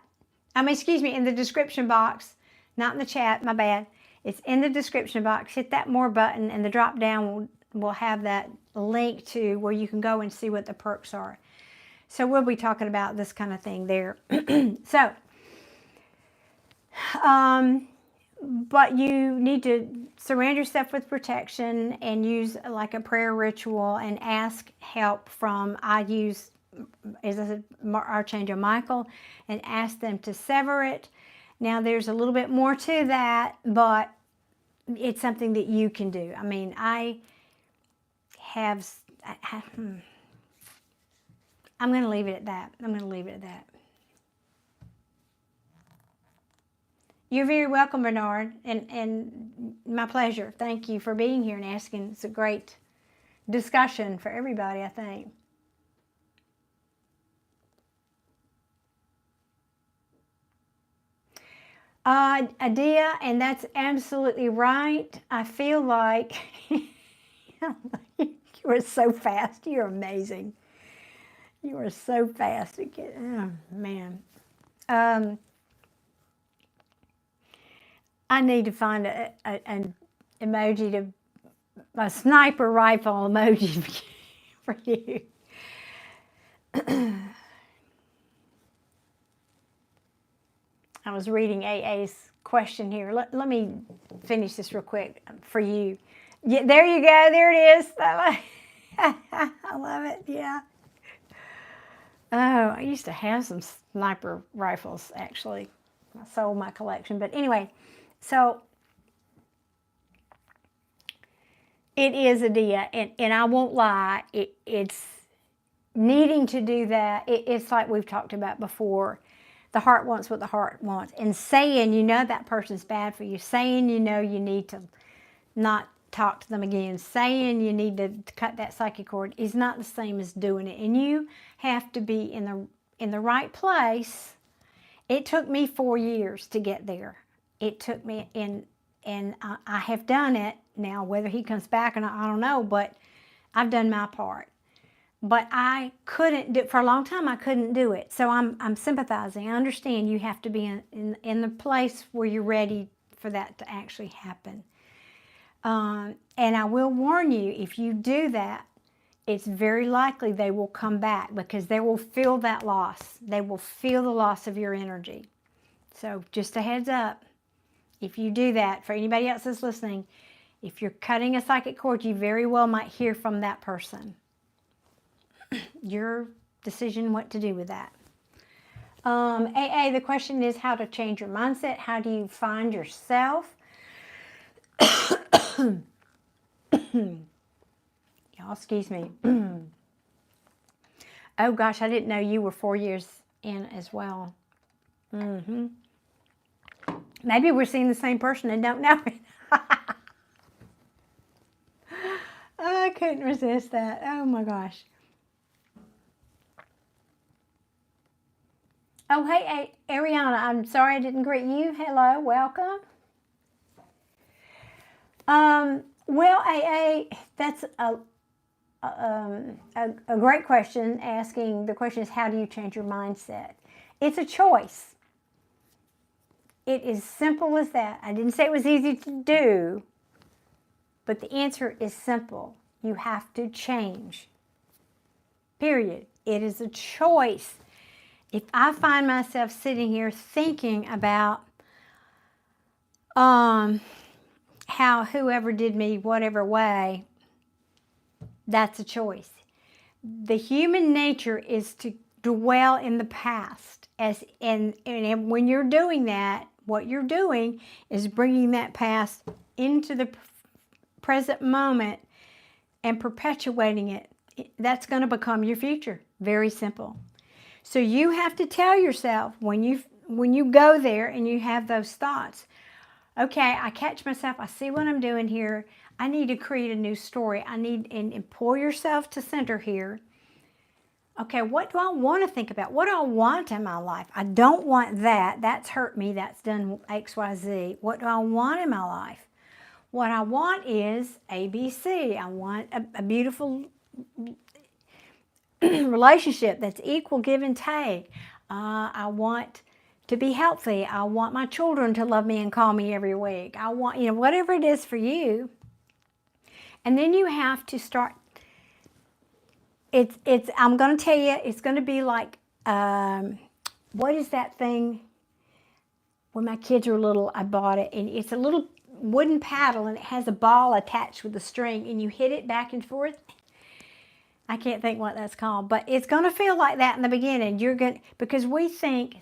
Speaker 1: In the description box. Not in the chat, my bad. It's in the description box. Hit that more button, and the drop down we'll have that link to where you can go and see what the perks are. So we'll be talking about this kind of thing there. So, but you need to surround yourself with protection and use like a prayer ritual and ask help from, I use, as I said, Archangel Michael, and ask them to sever it. Now there's a little bit more to that, but it's something that you can do. I mean, I'm going to leave it at that. I'm going to leave it at that. You're very welcome, Bernard, and my pleasure. Thank you for being here and asking. It's a great discussion for everybody, I think. Adia, and that's absolutely right. I feel like you are so fast. You're amazing. You are so fast. Oh, man. I need to find an emoji a sniper rifle emoji for you. I was reading AA's question here. Let me finish this real quick for you. Yeah, there you go. There it is. I love it. Yeah. Oh, I used to have some sniper rifles, actually. I sold my collection. But anyway, so it is a dia, and I won't lie, it's needing to do that. It's like we've talked about before. The heart wants what the heart wants. And saying you know that person's bad for you, saying you know you need to not talk to them again, saying you need to cut that psychic cord is not the same as doing it. And you have to be in the right place. It took me 4 years to get there. It took me, and I have done it. Now, whether he comes back or not, I don't know, but I've done my part. But I couldn't do it for a long time. I couldn't do it. So I'm sympathizing. I understand you have to be in the place where you're ready for that to actually happen. And I will warn you, if you do that, it's very likely they will come back because they will feel that loss. They will feel the loss of your energy. So just a heads up, if you do that, for anybody else that's listening, if you're cutting a psychic cord, you very well might hear from that person. Your decision what to do with that. AA, the question is how to change your mindset. How do you find yourself? Y'all, excuse me. Oh gosh, I didn't know you were 4 years in as well. Maybe we're seeing the same person and don't know it. I couldn't resist that. Oh my gosh. Oh, hey, Ariana, I'm sorry I didn't greet you. Hello, welcome. Well, AA, that's a great question. The question is, how do you change your mindset? It's a choice. It is simple as that. I didn't say it was easy to do, but the answer is simple. You have to change. Period. It is a choice. If I find myself sitting here thinking about how whoever did me whatever way, that's a choice. The human nature is to dwell in the past. And when you're doing that, what you're doing is bringing that past into the present moment and perpetuating it. That's going to become your future. Very simple. So you have to tell yourself when you go there and you have those thoughts, okay, I catch myself, I see what I'm doing here, I need to create a new story. And pull yourself to center here. Okay, what do I want to think about? What do I want in my life? I don't want that. That's hurt me. That's done X, Y, Z. What do I want in my life? What I want is ABC. I want a beautiful relationship that's equal give and take. I want to be healthy. I want my children to love me and call me every week. I want, whatever it is for you. And then you have to start, I'm going to tell you, it's going to be like, what is that thing? When my kids were little, I bought it, and it's a little wooden paddle, and it has a ball attached with a string, and you hit it back and forth. I can't think what that's called, but it's going to feel like that in the beginning. You're going, because we think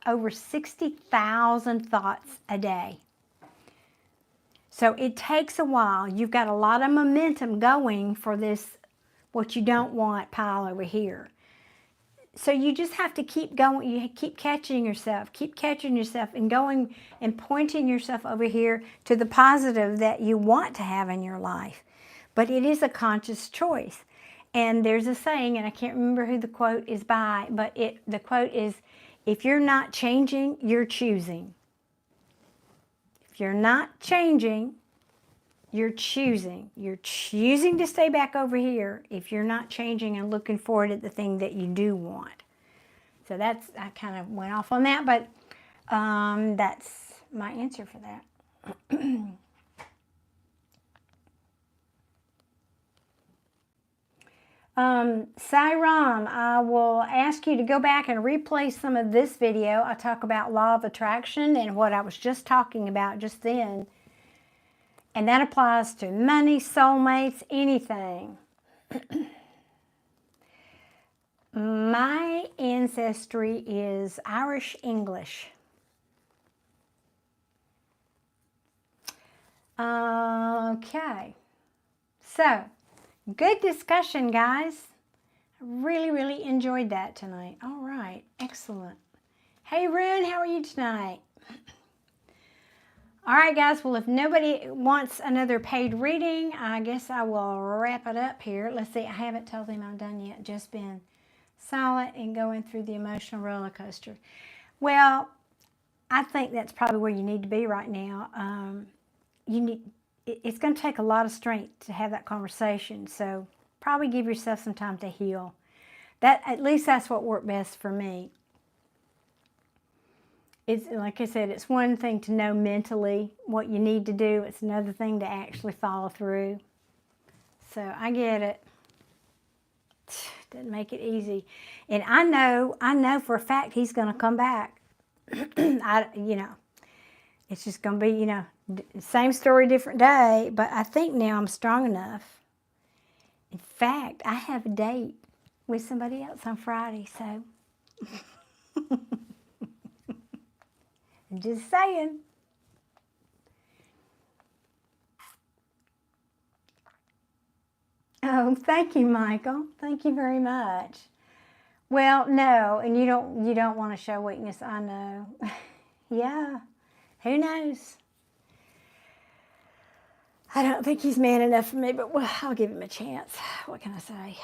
Speaker 1: over 60,000 thoughts a day. So it takes a while. You've got a lot of momentum going for this, what you don't want pile over here. So you just have to keep going. You keep catching yourself, and going and pointing yourself over here to the positive that you want to have in your life. But it is a conscious choice. And there's a saying, and I can't remember who the quote is by, but the quote is, if you're not changing, you're choosing. If you're not changing, you're choosing. You're choosing to stay back over here if you're not changing and looking forward at the thing that you do want. So that's, I kind of went off on that, but that's my answer for that. Sairam, I will ask you to go back and replay some of this video. I talk about law of attraction and what I was just talking about just then. And that applies to money, soulmates, anything. My ancestry is Irish English. Okay. So, good discussion, guys. I really, really enjoyed that tonight. All right. Excellent. Hey, Rune, how are you tonight? All right, guys. Well, if nobody wants another paid reading, I guess I will wrap it up here. Let's see. I haven't told them I'm done yet. Just been silent and going through the emotional roller coaster. Well, I think that's probably where you need to be right now. It's going to take a lot of strength to have that conversation. So probably give yourself some time to heal. At least that's what worked best for me. It's like I said, it's one thing to know mentally what you need to do. It's another thing to actually follow through. So I get it. Doesn't make it easy. And I know for a fact he's going to come back. It's just going to be, same story, different day. But I think now I'm strong enough. In fact, I have a date with somebody else on Friday, so. I'm just saying. Oh, thank you, Michael. Thank you very much. Well, no, and you don't want to show weakness. I know. Yeah. Who knows? I don't think he's man enough for me, but well, I'll give him a chance. What can I say?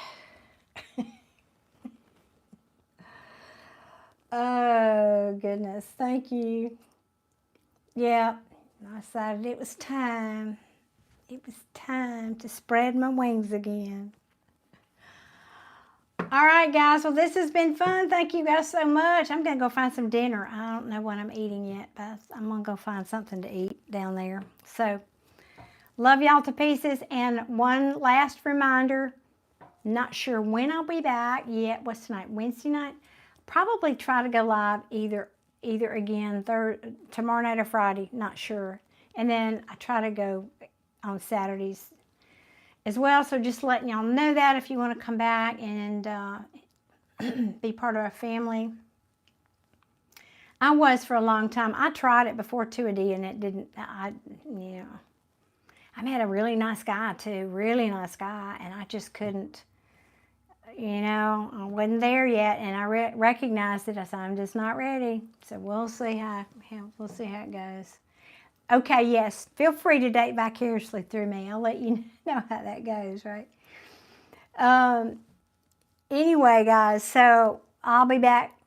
Speaker 1: Oh, goodness. Thank you. Yeah, I decided it was time. It was time to spread my wings again. All right, guys. Well, this has been fun. Thank you guys so much. I'm going to go find some dinner. I don't know what I'm eating yet, but I'm going to go find something to eat down there. So, love y'all to pieces. And one last reminder, not sure when I'll be back yet. What's tonight? Wednesday night? Probably try to go live either again tomorrow night or Friday. Not sure. And then I try to go on Saturdays as well. So just letting y'all know that if you want to come back and be part of our family. I was for a long time. I tried it before 2D and it didn't, I met a really nice guy too, really nice guy, and I just couldn't, I wasn't there yet, and I recognized it. I said, I'm just not ready. So we'll see how it goes. Okay, yes, feel free to date vicariously through me. I'll let you know how that goes, right? Anyway, guys, so I'll be back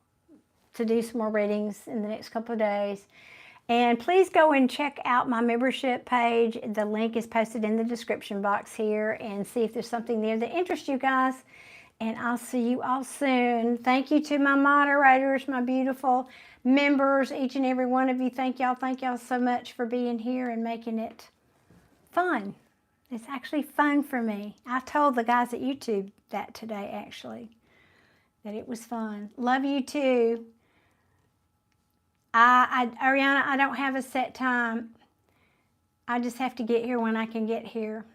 Speaker 1: to do some more readings in the next couple of days. And please go and check out my membership page. The link is posted in the description box here, and see if there's something there that interests you guys. And I'll see you all soon. Thank you to my moderators, my beautiful members, each and every one of you. Thank y'all so much for being here and making it fun. It's actually fun for me. I told the guys at YouTube that today, actually, that it was fun. Love you too. Ariana, I don't have a set time. I just have to get here when I can get here.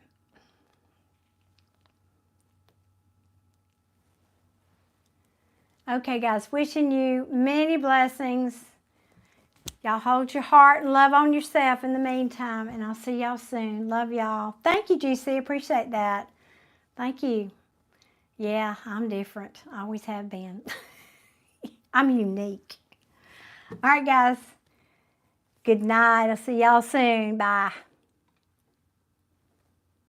Speaker 1: Okay, guys, wishing you many blessings. Y'all hold your heart and love on yourself in the meantime, and I'll see y'all soon. Love y'all. Thank you, GC. Appreciate that. Thank you. Yeah, I'm different. I always have been. I'm unique. All right, guys. Good night. I'll see y'all soon. Bye.